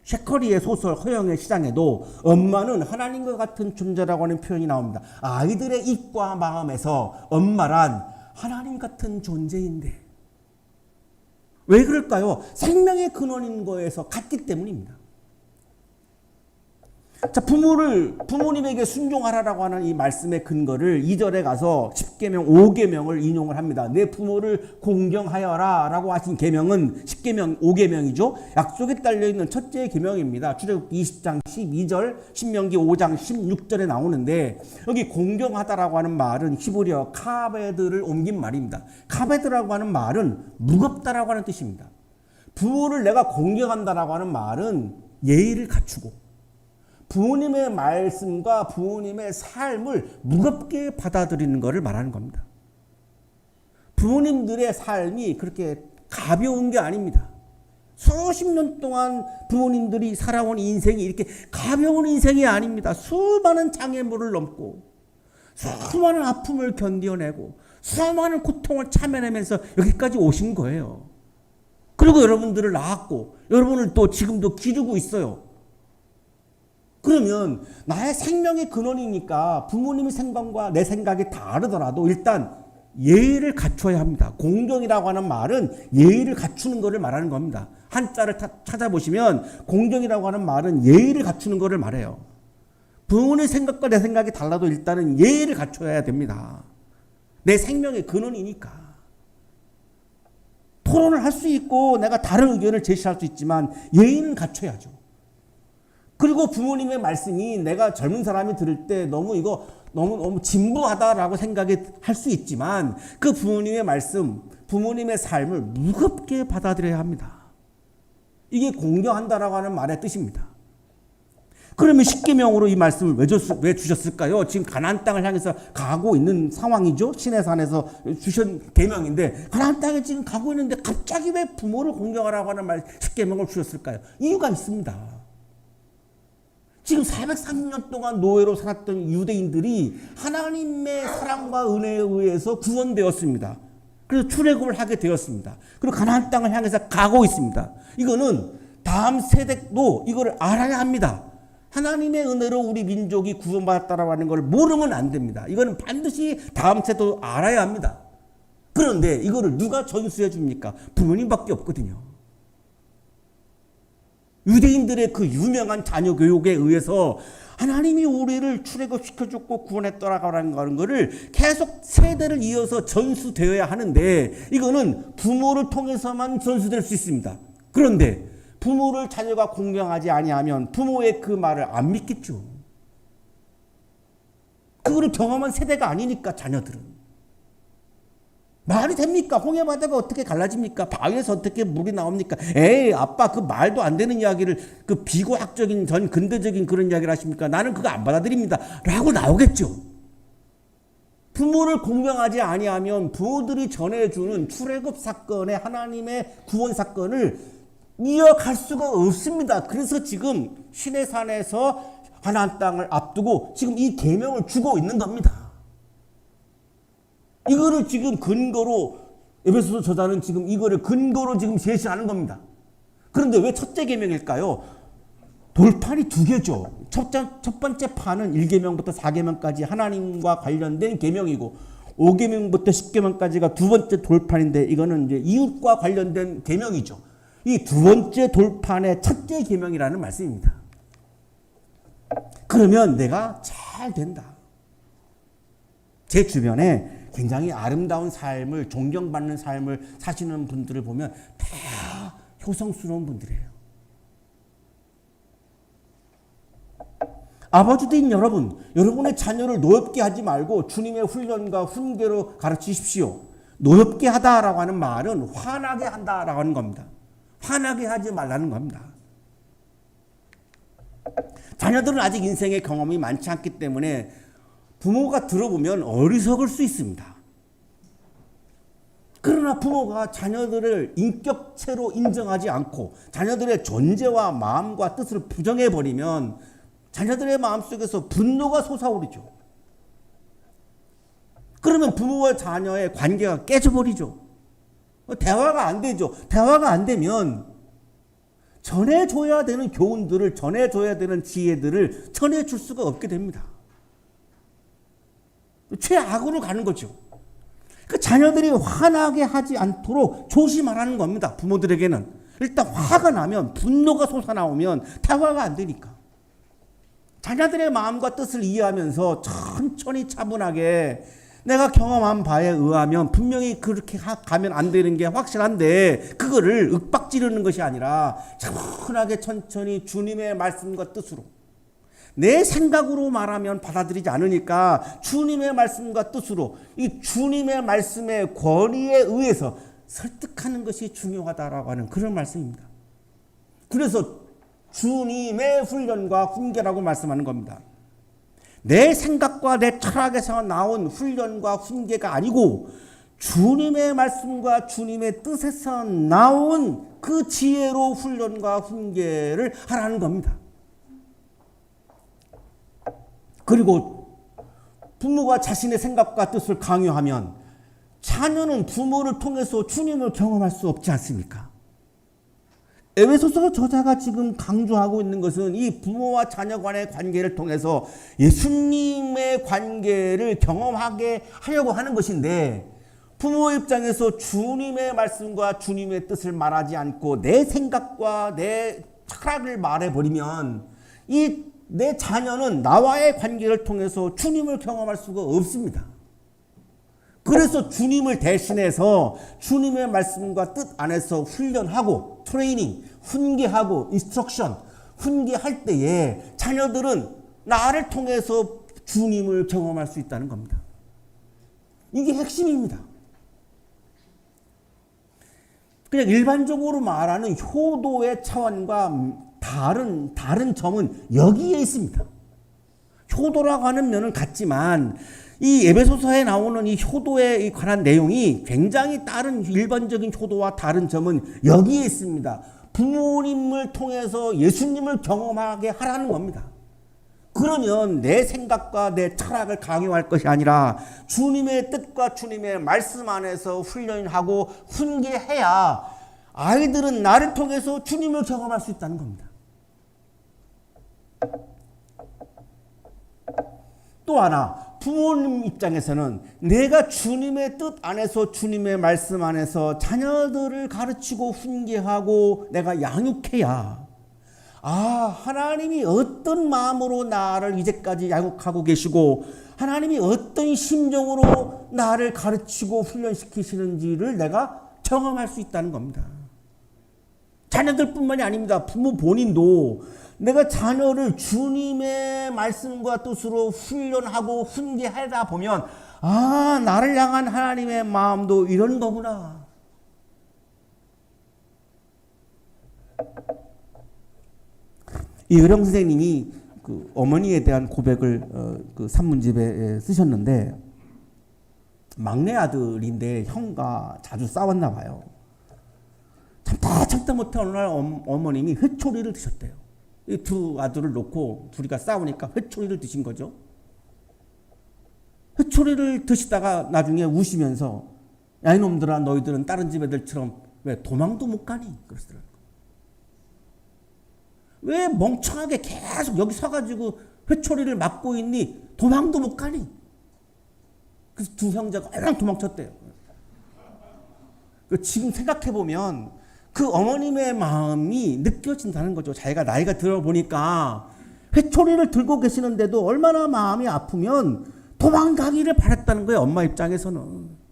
셰커리의 소설 허영의 시장에도 엄마는 하나님과 같은 존재라고 하는 표현이 나옵니다. 아이들의 입과 마음에서 엄마란 하나님 같은 존재인데, 왜 그럴까요? 생명의 근원인 거에서 같기 때문입니다. 자, 부모님에게 순종하라라고 하는 이 말씀의 근거를 2절에 가서 10계명, 5계명을 인용을 합니다. 내 부모를 공경하여라 라고 하신 계명은 10계명, 5계명이죠. 약속에 딸려있는 첫째 계명입니다. 출애굽기 20장 12절, 신명기 5장 16절에 나오는데, 여기 공경하다라고 하는 말은 히브리어 카베드를 옮긴 말입니다. 카베드라고 하는 말은 무겁다라고 하는 뜻입니다. 부모를 내가 공경한다라고 하는 말은 예의를 갖추고 부모님의 말씀과 부모님의 삶을 무겁게 받아들이는 것을 말하는 겁니다. 부모님들의 삶이 그렇게 가벼운 게 아닙니다. 수십 년 동안 부모님들이 살아온 인생이 이렇게 가벼운 인생이 아닙니다. 수많은 장애물을 넘고 수많은 아픔을 견뎌내고 수많은 고통을 참아내면서 여기까지 오신 거예요. 그리고 여러분들을 낳았고 여러분을 또 지금도 기르고 있어요. 그러면 나의 생명의 근원이니까 부모님의 생각과 내 생각이 다르더라도 일단 예의를 갖춰야 합니다. 공경이라고 하는 말은 예의를 갖추는 것을 말하는 겁니다. 한자를 찾아보시면 공경이라고 하는 말은 예의를 갖추는 것을 말해요. 부모님의 생각과 내 생각이 달라도 일단은 예의를 갖춰야 됩니다. 내 생명의 근원이니까. 토론을 할 수 있고 내가 다른 의견을 제시할 수 있지만 예의는 갖춰야죠. 그리고 부모님의 말씀이 내가 젊은 사람이 들을 때 너무 진부하다라고 생각이 할 수 있지만 그 부모님의 말씀, 부모님의 삶을 무겁게 받아들여야 합니다. 이게 공경한다라고 하는 말의 뜻입니다. 그러면 10계명으로 이 말씀을 왜 주셨을까요? 지금 가나안 땅을 향해서 가고 있는 상황이죠. 시내산에서 주신 계명인데 가나안 땅에 지금 가고 있는데 갑자기 왜 부모를 공경하라고 하는 10계명을 주셨을까요? 이유가 있습니다. 지금 430년 동안 노예로 살았던 유대인들이 하나님의 사랑과 은혜에 의해서 구원되었습니다. 그래서 출애굽을 하게 되었습니다. 그리고 가나안 땅을 향해서 가고 있습니다. 이거는 다음 세대도 이걸 알아야 합니다. 하나님의 은혜로 우리 민족이 구원받았다라고 하는 걸 모르면 안 됩니다. 이거는 반드시 다음 세대도 알아야 합니다. 그런데 이거를 누가 전수해 줍니까? 부모님밖에 없거든요. 유대인들의 그 유명한 자녀 교육에 의해서 하나님이 우리를 출애굽시켜줬고 구원했더라고 하는 것을 계속 세대를 이어서 전수되어야 하는데 이거는 부모를 통해서만 전수될 수 있습니다. 그런데 부모를 자녀가 공경하지 아니하면 부모의 그 말을 안 믿겠죠. 그거를 경험한 세대가 아니니까 자녀들은. 말이 됩니까? 홍해바다가 어떻게 갈라집니까? 바위에서 어떻게 물이 나옵니까? 에이, 아빠, 그 말도 안 되는 이야기를, 그 비고학적인 전 근대적인 그런 이야기를 하십니까? 나는 그거 안 받아들입니다. 라고 나오겠죠. 부모를 공경하지 아니하면 부모들이 전해주는 출애굽 사건의 하나님의 구원 사건을 이어갈 수가 없습니다. 그래서 지금 시내산에서 가나안 땅을 앞두고 지금 이 계명을 주고 있는 겁니다. 이거를 지금 근거로 에베소서 저자는 지금 이거를 근거로 지금 제시하는 겁니다. 그런데 왜 첫째 계명일까요? 돌판이 두 개죠. 첫 번째 판은 1계명부터 4계명까지 하나님과 관련된 계명이고 5계명부터 10계명까지가 두 번째 돌판인데 이거는 이제 이웃과 관련된 계명이죠. 이 두 번째 돌판의 첫째 계명이라는 말씀입니다. 그러면 내가 잘 된다. 제 주변에 굉장히 아름다운 삶을 존경받는 삶을 사시는 분들을 보면 다 효성스러운 분들이에요. 아버지들인 여러분, 여러분의 자녀를 노엽게 하지 말고 주님의 훈련과 훈계로 가르치십시오. 노엽게 하다라고 하는 말은 화나게 한다라고 하는 겁니다. 화나게 하지 말라는 겁니다. 자녀들은 아직 인생의 경험이 많지 않기 때문에 부모가 들어보면 어리석을 수 있습니다. 그러나 부모가 자녀들을 인격체로 인정하지 않고 자녀들의 존재와 마음과 뜻을 부정해버리면 자녀들의 마음속에서 분노가 솟아오르죠. 그러면 부모와 자녀의 관계가 깨져버리죠. 대화가 안 되죠. 대화가 안 되면 전해줘야 되는 교훈들을, 전해줘야 되는 지혜들을 전해줄 수가 없게 됩니다. 최악으로 가는 거죠. 그 자녀들이 화나게 하지 않도록 조심하라는 겁니다. 부모들에게는. 일단 화가 나면, 분노가 솟아나오면 대화가 안 되니까. 자녀들의 마음과 뜻을 이해하면서 천천히 차분하게 내가 경험한 바에 의하면 분명히 그렇게 가면 안 되는 게 확실한데 그거를 윽박지르는 것이 아니라 차분하게 천천히 주님의 말씀과 뜻으로 내 생각으로 말하면 받아들이지 않으니까 주님의 말씀과 뜻으로 이 주님의 말씀의 권위에 의해서 설득하는 것이 중요하다라고 하는 그런 말씀입니다. 그래서 주님의 훈련과 훈계라고 말씀하는 겁니다. 내 생각과 내 철학에서 나온 훈련과 훈계가 아니고 주님의 말씀과 주님의 뜻에서 나온 그 지혜로 훈련과 훈계를 하라는 겁니다. 그리고 부모가 자신의 생각과 뜻을 강요하면 자녀는 부모를 통해서 주님을 경험할 수 없지 않습니까? 에베소서 저자가 지금 강조하고 있는 것은 이 부모와 자녀 간의 관계를 통해서 예수님의 관계를 경험하게 하려고 하는 것인데 부모 입장에서 주님의 말씀과 주님의 뜻을 말하지 않고 내 생각과 내 철학을 말해버리면 이 내 자녀는 나와의 관계를 통해서 주님을 경험할 수가 없습니다. 그래서 주님을 대신해서 주님의 말씀과 뜻 안에서 훈련하고 트레이닝, 훈계하고 인스트럭션, 훈계할 때에 자녀들은 나를 통해서 주님을 경험할 수 있다는 겁니다. 이게 핵심입니다. 그냥 일반적으로 말하는 효도의 차원과 다른 점은 여기에 있습니다. 효도라고 하는 면은 같지만 이 에베소서에 나오는 이 효도에 관한 내용이 굉장히 다른 일반적인 효도와 다른 점은 여기에 있습니다. 부모님을 통해서 예수님을 경험하게 하라는 겁니다. 그러면 내 생각과 내 철학을 강요할 것이 아니라 주님의 뜻과 주님의 말씀 안에서 훈련하고 훈계해야 아이들은 나를 통해서 주님을 경험할 수 있다는 겁니다. 또 하나, 부모님 입장에서는 내가 주님의 뜻 안에서 주님의 말씀 안에서 자녀들을 가르치고 훈계하고 내가 양육해야 하나님이 어떤 마음으로 나를 이제까지 양육하고 계시고 하나님이 어떤 심정으로 나를 가르치고 훈련시키시는지를 내가 경험할 수 있다는 겁니다. 자녀들뿐만이 아닙니다. 부모 본인도 내가 자녀를 주님의 말씀과 뜻으로 훈련하고 훈계하다 보면 아, 나를 향한 하나님의 마음도 이런 거구나. 이 의령 선생님이 그 어머니에 대한 고백을 그 산문집에 쓰셨는데, 막내 아들인데 형과 자주 싸웠나 봐요. 참다 못해 어느 날 어머님이 회초리를 드셨대요. 이 두 아들을 놓고 둘이가 싸우니까 회초리를 드신 거죠. 회초리를 드시다가 나중에 우시면서, 야 이놈들아, 너희들은 다른 집 애들처럼 왜 도망도 못 가니? 그러시더라고요. 왜 멍청하게 계속 여기 서가지고 회초리를 맞고 있니? 도망도 못 가니? 그래서 두 형제가 얼른 도망쳤대요. 지금 생각해보면 그 어머님의 마음이 느껴진다는 거죠. 자기가 나이가 들어보니까 회초리를 들고 계시는데도 얼마나 마음이 아프면 도망가기를 바랬다는 거예요. 엄마 입장에서는.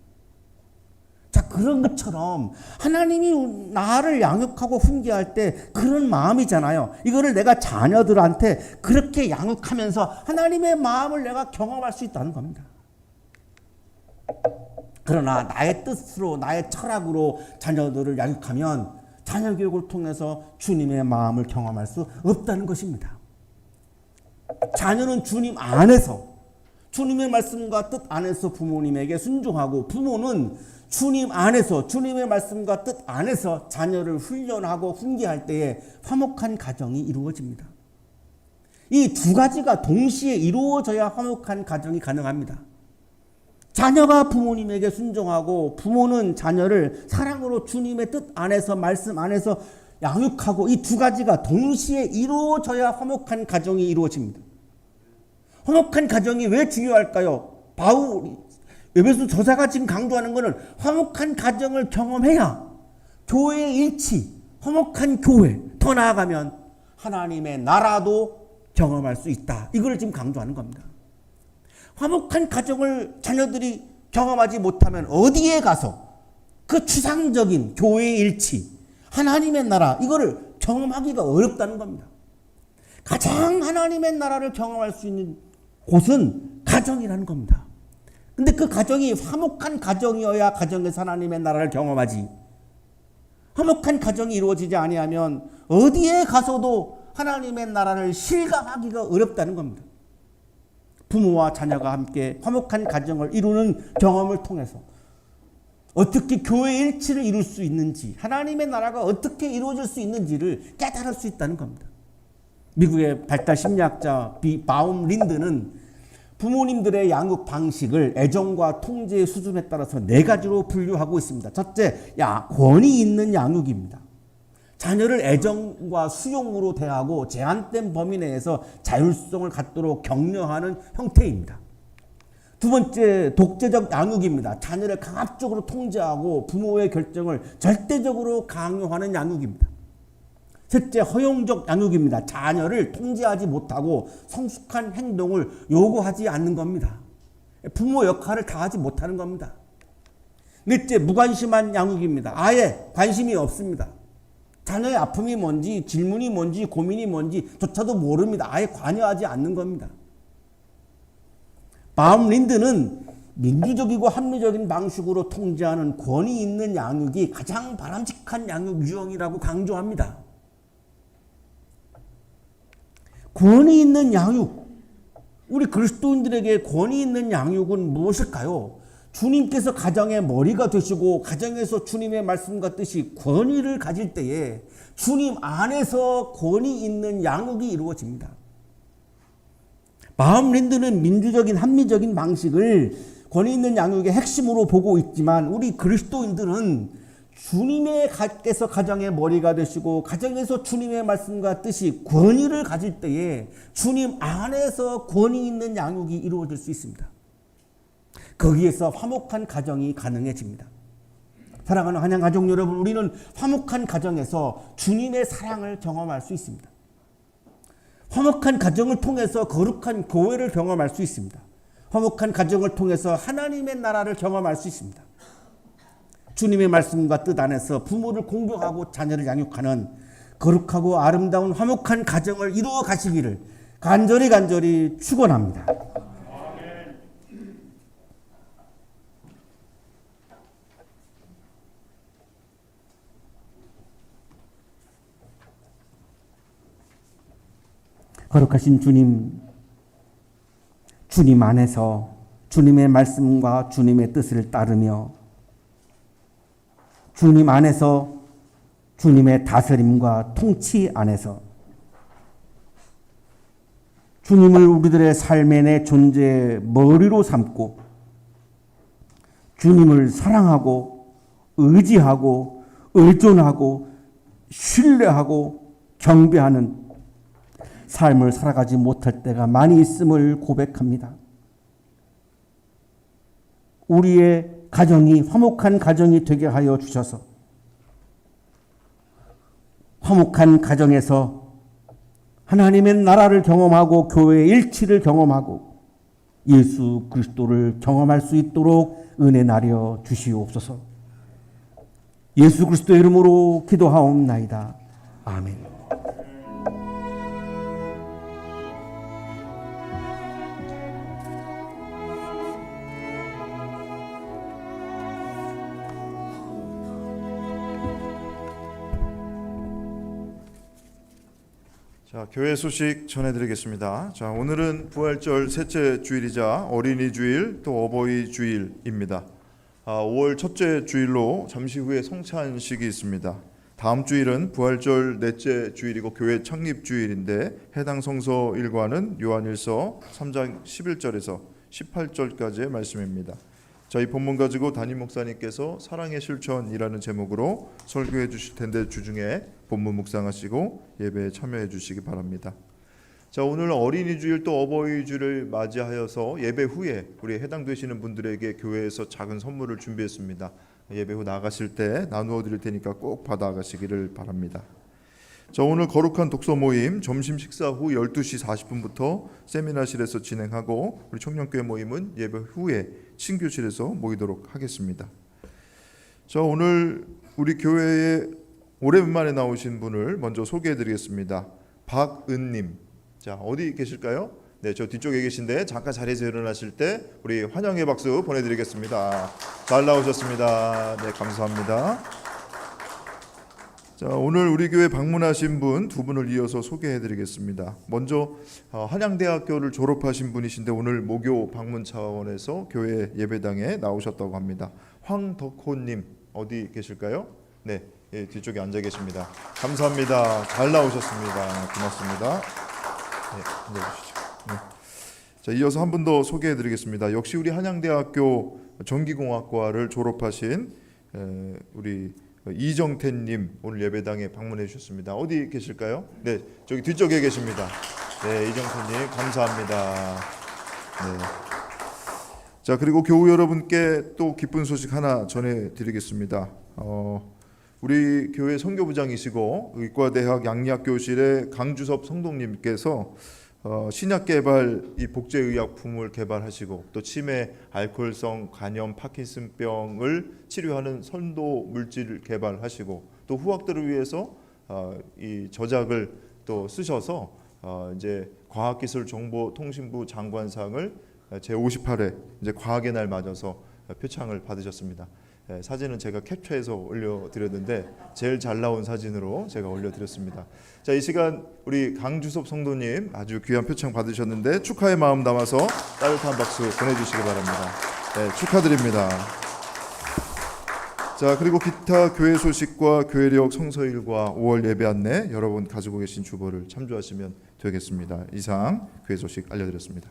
자, 그런 것처럼 하나님이 나를 양육하고 훈계할 때 그런 마음이잖아요. 이거를 내가 자녀들한테 그렇게 양육하면서 하나님의 마음을 내가 경험할 수 있다는 겁니다. 그러나 나의 뜻으로, 나의 철학으로 자녀들을 양육하면 자녀 교육을 통해서 주님의 마음을 경험할 수 없다는 것입니다. 자녀는 주님 안에서, 주님의 말씀과 뜻 안에서 부모님에게 순종하고, 부모는 주님 안에서, 주님의 말씀과 뜻 안에서 자녀를 훈련하고 훈계할 때에 화목한 가정이 이루어집니다. 이 두 가지가 동시에 이루어져야 화목한 가정이 가능합니다. 자녀가 부모님에게 순종하고, 부모는 자녀를 사랑으로 주님의 뜻 안에서, 말씀 안에서 양육하고, 이 두 가지가 동시에 이루어져야 화목한 가정이 이루어집니다. 화목한 가정이 왜 중요할까요? 바울이 에베소 저자가 지금 강조하는 것은 화목한 가정을 경험해야 교회의 일치, 화목한 교회, 더 나아가면 하나님의 나라도 경험할 수 있다. 이걸 지금 강조하는 겁니다. 화목한 가정을 자녀들이 경험하지 못하면 어디에 가서 그 추상적인 교회의 일치, 하나님의 나라, 이거를 경험하기가 어렵다는 겁니다. 가장 하나님의 나라를 경험할 수 있는 곳은 가정이라는 겁니다. 근데 그 가정이 화목한 가정이어야 가정에서 하나님의 나라를 경험하지, 화목한 가정이 이루어지지 아니하면 어디에 가서도 하나님의 나라를 실감하기가 어렵다는 겁니다. 부모와 자녀가 함께 화목한 가정을 이루는 경험을 통해서 어떻게 교회의 일치를 이룰 수 있는지, 하나님의 나라가 어떻게 이루어질 수 있는지를 깨달을 수 있다는 겁니다. 미국의 발달 심리학자 바움 린드는 부모님들의 양육 방식을 애정과 통제의 수준에 따라서 4가지로 분류하고 있습니다. 첫째, 권위 있는 양육입니다. 자녀를 애정과 수용으로 대하고 제한된 범위 내에서 자율성을 갖도록 격려하는 형태입니다. 두 번째, 독재적 양육입니다. 자녀를 강압적으로 통제하고 부모의 결정을 절대적으로 강요하는 양육입니다. 셋째, 허용적 양육입니다. 자녀를 통제하지 못하고 성숙한 행동을 요구하지 않는 겁니다. 부모 역할을 다하지 못하는 겁니다. 넷째, 무관심한 양육입니다. 아예 관심이 없습니다. 자녀의 아픔이 뭔지, 질문이 뭔지, 고민이 뭔지 조차도 모릅니다. 아예 관여하지 않는 겁니다. 바움 린드는 민주적이고 합리적인 방식으로 통제하는 권위 있는 양육이 가장 바람직한 양육 유형이라고 강조합니다. 권위 있는 양육, 우리 그리스도인들에게 권위 있는 양육은 무엇일까요? 주님께서 가정의 머리가 되시고 가정에서 주님의 말씀과 뜻이 권위를 가질 때에 주님 안에서 권위 있는 양육이 이루어집니다. 바움 린드는 민주적인 합리적인 방식을 권위 있는 양육의 핵심으로 보고 있지만, 우리 그리스도인들은 주님께서 가정의 머리가 되시고 가정에서 주님의 말씀과 뜻이 권위를 가질 때에 주님 안에서 권위 있는 양육이 이루어질 수 있습니다. 거기에서 화목한 가정이 가능해집니다. 사랑하는 한양가족 여러분, 우리는 화목한 가정에서 주님의 사랑을 경험할 수 있습니다. 화목한 가정을 통해서 거룩한 교회를 경험할 수 있습니다. 화목한 가정을 통해서 하나님의 나라를 경험할 수 있습니다. 주님의 말씀과 뜻 안에서 부모를 공경하고 자녀를 양육하는 거룩하고 아름다운 화목한 가정을 이루어 가시기를 간절히 축원합니다. 거룩하신 주님, 주님 안에서 주님의 말씀과 주님의 뜻을 따르며 주님 안에서 주님의 다스림과 통치 안에서 주님을 우리들의 삶의 내 존재의 머리로 삼고 주님을 사랑하고 의지하고 의존하고 신뢰하고 경배하는 삶을 살아가지 못할 때가 많이 있음을 고백합니다. 우리의 가정이 화목한 가정이 되게 하여 주셔서 화목한 가정에서 하나님의 나라를 경험하고 교회의 일치를 경험하고 예수 그리스도를 경험할 수 있도록 은혜 나려 주시옵소서. 예수 그리스도의 이름으로 기도하옵나이다. 아멘. 자, 교회 소식 전해드리겠습니다. 자, 오늘은 부활절 셋째 주일이자 어린이 주일 또 어버이 주일입니다. 5월 첫째 주일로 잠시 후에 성찬식이 있습니다. 다음 주일은 부활절 넷째 주일이고 교회 창립 주일인데 해당 성서 일과는 요한일서 3장 11절에서 18절까지의 말씀입니다. 자, 이 본문 가지고 담임 목사님께서 사랑의 실천이라는 제목으로 설교해 주실 텐데 주중에 본문 묵상하시고 예배에 참여해 주시기 바랍니다. 자, 오늘 어린이 주일 또 어버이 주일을 맞이하여서 예배 후에 우리 해당되시는 분들에게 교회에서 작은 선물을 준비했습니다. 예배 후 나가실 때 나누어 드릴 테니까 꼭 받아가시기를 바랍니다. 자, 오늘 거룩한 독서 모임 점심 식사 후 12시 40분부터 세미나실에서 진행하고 우리 청년교회 모임은 예배 후에 신교실에서 모이도록 하겠습니다. 자, 오늘 우리 교회에 오랜만에 나오신 분을 먼저 소개해 드리겠습니다. 박은님. 자, 어디 계실까요? 네, 저 뒤쪽에 계신데 잠깐 자리에서 일어나실 때 우리 환영의 박수 보내드리겠습니다. 잘 나오셨습니다. 네, 감사합니다. 자, 오늘 우리 교회 방문하신 분 두 분을 이어서 소개해드리겠습니다. 먼저 한양대학교를 졸업하신 분이신데 오늘 모교 방문 차원에서 교회 예배당에 나오셨다고 합니다. 황덕호님 어디 계실까요? 네, 예, 뒤쪽에 앉아 계십니다. 감사합니다. 잘 나오셨습니다. 고맙습니다. 네, 앉아주시죠. 네. 자, 이어서 한 분 더 소개해드리겠습니다. 역시 우리 한양대학교 전기공학과를 졸업하신 우리 이정태님 오늘 예배당에 방문해 주셨습니다. 어디 계실까요? 네, 저기 뒤쪽에 계십니다. 네, 이정태님 감사합니다. 네. 자, 그리고 교우 여러분께 또 기쁜 소식 하나 전해드리겠습니다. 우리 교회 선교부장이시고 의과대학 양리학교실의 강주섭 성도님께서 신약 개발 이 복제의약품을 개발하시고 또 치매, 알코올성 간염, 파킨슨병을 치료하는 선도 물질을 개발하시고 또 후학들을 위해서 이 저작을 또 쓰셔서 이제 과학기술정보통신부 장관상을 제58회 이제 과학의 날 맞아서 표창을 받으셨습니다. 사진은 제가 캡처해서 올려드렸는데 제일 잘 나온 사진으로 제가 올려드렸습니다. 자, 이 시간 우리 강주섭 성도님 아주 귀한 표창 받으셨는데 축하의 마음 담아서 따뜻한 박수 보내주시기 바랍니다. 네, 축하드립니다. 자, 그리고 기타 교회 소식과 교회력 성서일과 5월 예배 안내 여러분 가지고 계신 주보를 참조하시면 되겠습니다. 이상 교회 소식 알려드렸습니다.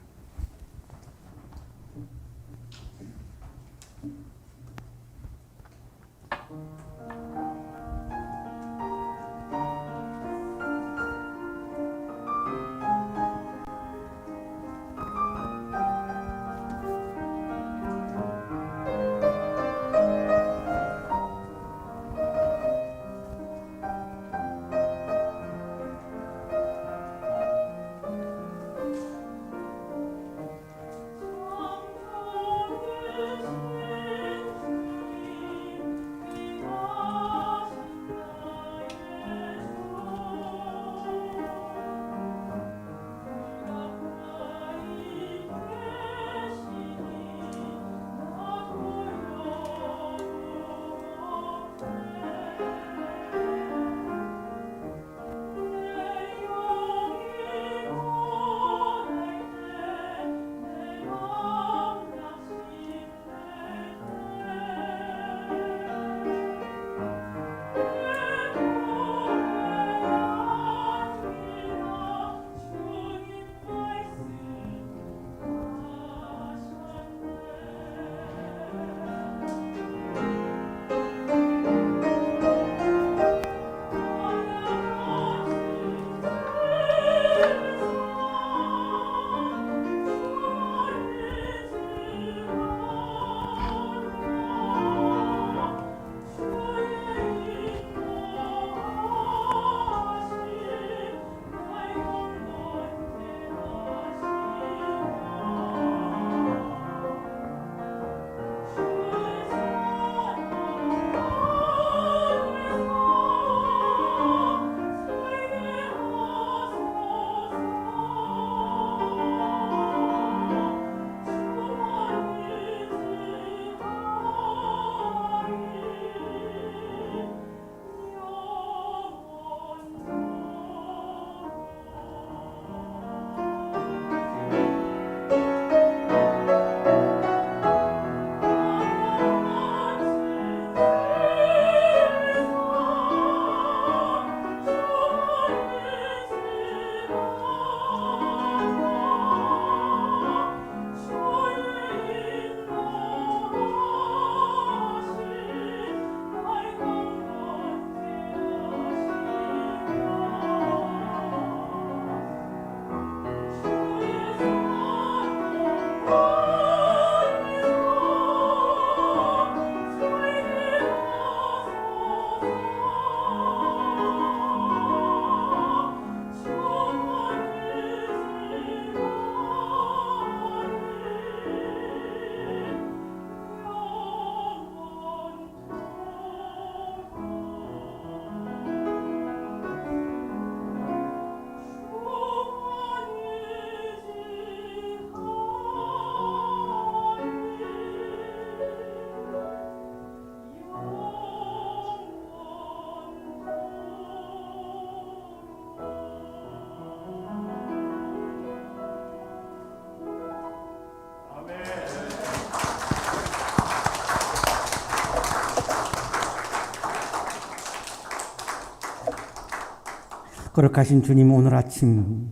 거룩하신 주님, 오늘 아침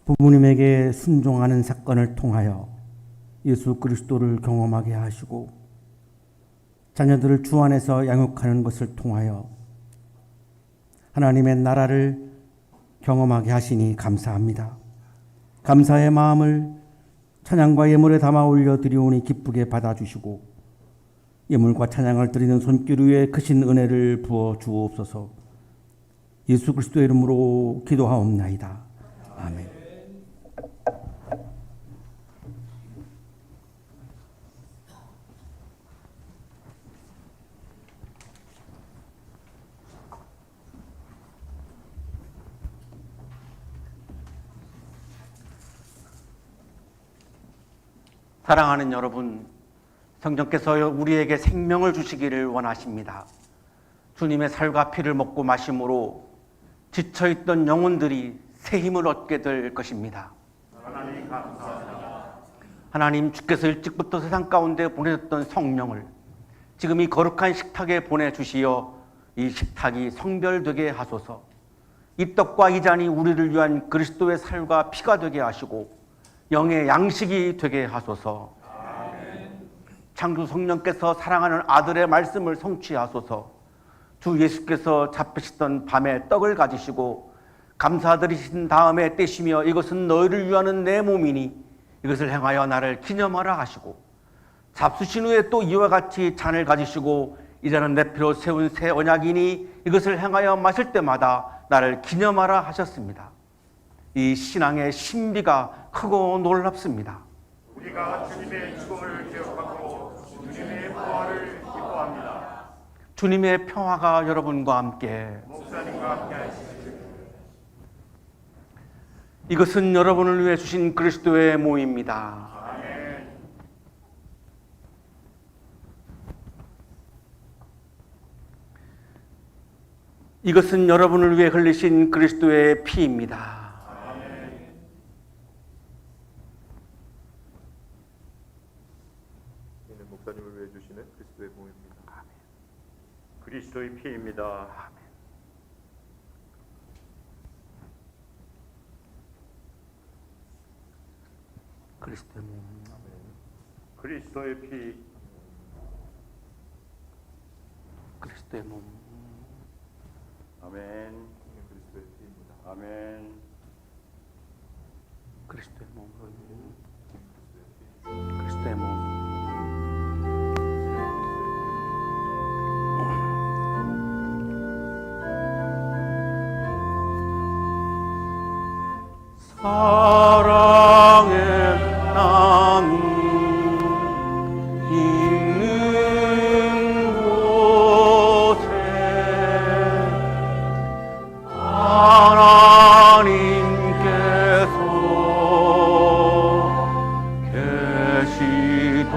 부모님에게 순종하는 사건을 통하여 예수 그리스도를 경험하게 하시고 자녀들을 주 안에서 양육하는 것을 통하여 하나님의 나라를 경험하게 하시니 감사합니다. 감사의 마음을 찬양과 예물에 담아 올려드리오니 기쁘게 받아주시고 예물과 찬양을 드리는 손길 위에 크신 은혜를 부어 주옵소서. 예수 그리스도의 이름으로 기도하옵나이다. 아멘. 사랑하는 여러분, 성령께서 우리에게 생명을 주시기를 원하십니다. 주님의 살과 피를 먹고 마심으로 지쳐있던 영혼들이 새 힘을 얻게 될 것입니다. 하나님 감사합니다. 하나님, 주께서 일찍부터 세상 가운데 보내셨던 성령을 지금 이 거룩한 식탁에 보내주시어 이 식탁이 성별되게 하소서. 이 떡과 이 잔이 우리를 위한 그리스도의 살과 피가 되게 하시고 영의 양식이 되게 하소서. 창조 성령께서 사랑하는 아들의 말씀을 성취하소서. 주 예수께서 잡히시던 밤에 떡을 가지시고 감사드리신 다음에 떼시며 이것은 너희를 위하는 내 몸이니 이것을 행하여 나를 기념하라 하시고, 잡수신 후에 또 이와 같이 잔을 가지시고 이 잔은 내 피로 세운 새 언약이니 이것을 행하여 마실 때마다 나를 기념하라 하셨습니다. 이 신앙의 신비가 크고 놀랍습니다. 우리가 주님의 죽음을 기억하고 주님의 부활을 기뻐합니다. 주님의 평화가 여러분과 함께, 목사님과 함께 하시옵소서. 이것은 여러분을 위해 주신 그리스도의 모입니다. 아멘. 이것은 여러분을 위해 흘리신 그리스도의 피입니다. 이는 목사님을 위해 주시는 그리스도의 몸입니다. 아멘. 그리스도의 피입니다. 아멘. 그리스도의 몸. 그리스도의 피. 그리스도의 몸. 아멘. 그리스도의 피입니다. 아멘. 그리스도의 몸. 그리스도의 몸. 사랑의 나눔 있는 곳에 하나님께서 계시도다.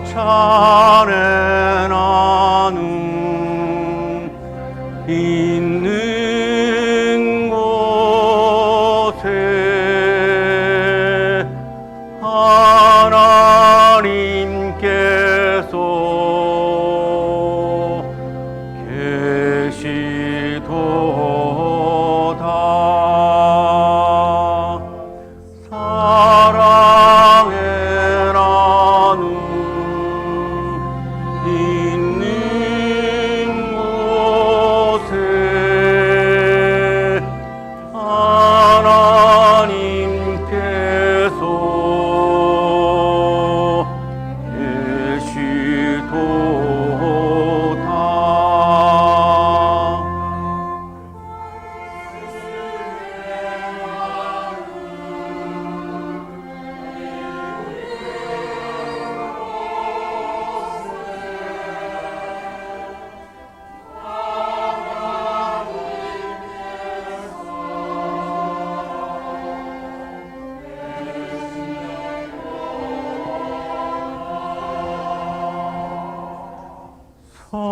성찬의 나눔 있는 곳에 하나님께서 계시도다. 사랑의 나눔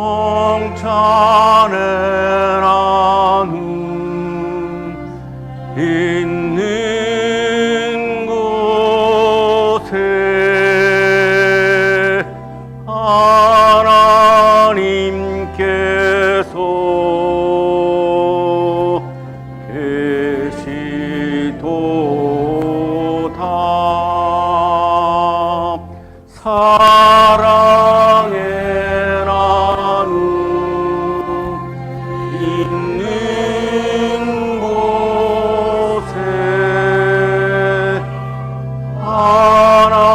성찬의 나눔 있는 곳에 하나님께서 계시도다. 사랑의 나눔 있는 곳에 하나님께서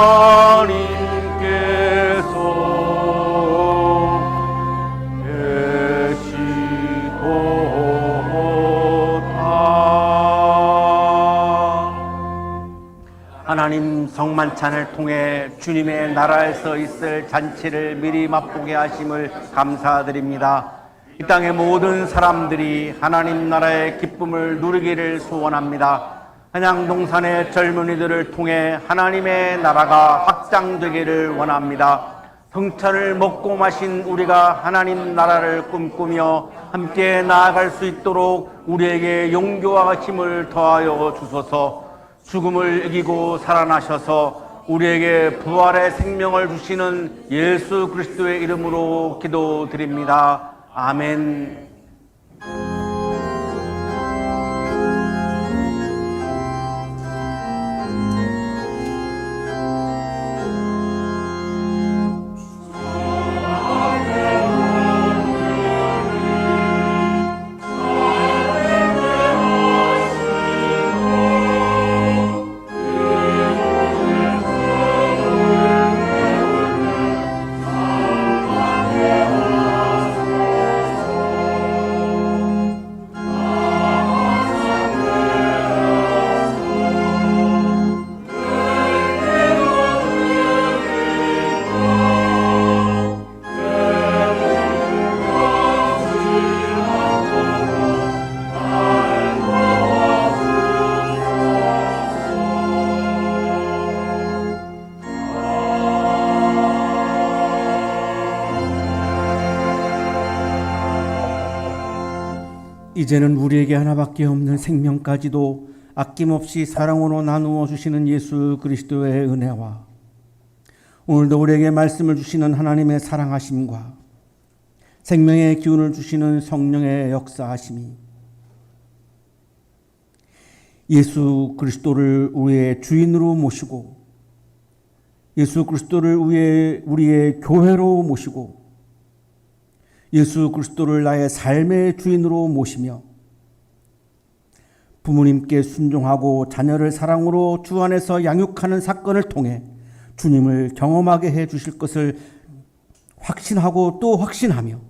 계시도다. 하나님 성만찬을 통해 주님의 나라에서 있을 잔치를 미리 맛보게 하심을 감사드립니다. 이 땅의 모든 사람들이 하나님 나라의 기쁨을 누리기를 소원합니다. 한양동산의 젊은이들을 통해 하나님의 나라가 확장되기를 원합니다. 성찬을 먹고 마신 우리가 하나님 나라를 꿈꾸며 함께 나아갈 수 있도록 우리에게 용기와 힘을 더하여 주소서. 죽음을 이기고 살아나셔서 우리에게 부활의 생명을 주시는 예수 그리스도의 이름으로 기도드립니다. 아멘. 이제는 우리에게 하나밖에 없는 생명까지도 아낌없이 사랑으로 나누어 주시는 예수 그리스도의 은혜와 오늘도 우리에게 말씀을 주시는 하나님의 사랑하심과 생명의 기운을 주시는 성령의 역사하심이 예수 그리스도를 우리의 주인으로 모시고 예수 그리스도를 우리의 교회로 모시고 예수 그리스도를 나의 삶의 주인으로 모시며 부모님께 순종하고 자녀를 사랑으로 주 안에서 양육하는 사건을 통해 주님을 경험하게 해 주실 것을 확신하고 또 확신하며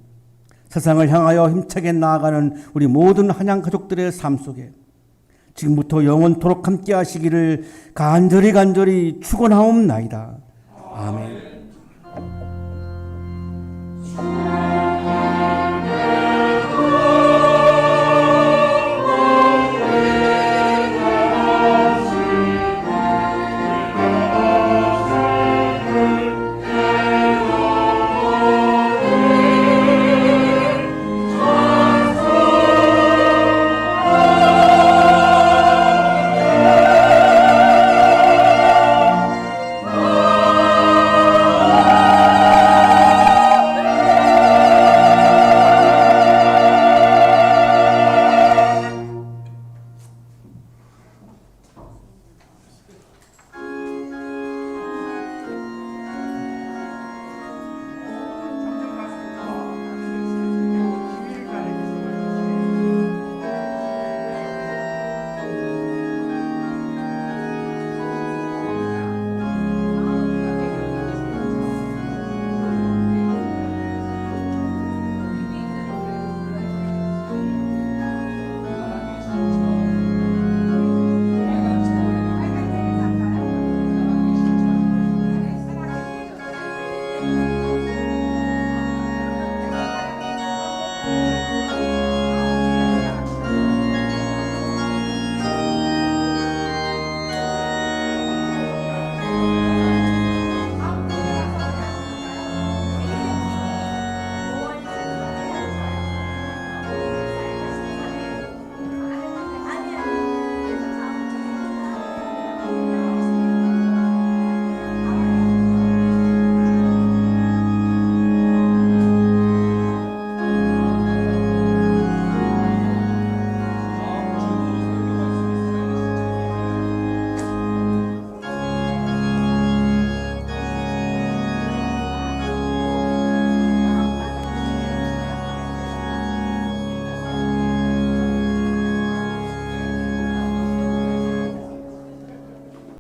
세상을 향하여 힘차게 나아가는 우리 모든 한양 가족들의 삶 속에 지금부터 영원토록 함께 하시기를 간절히 축원하옵나이다. 아멘.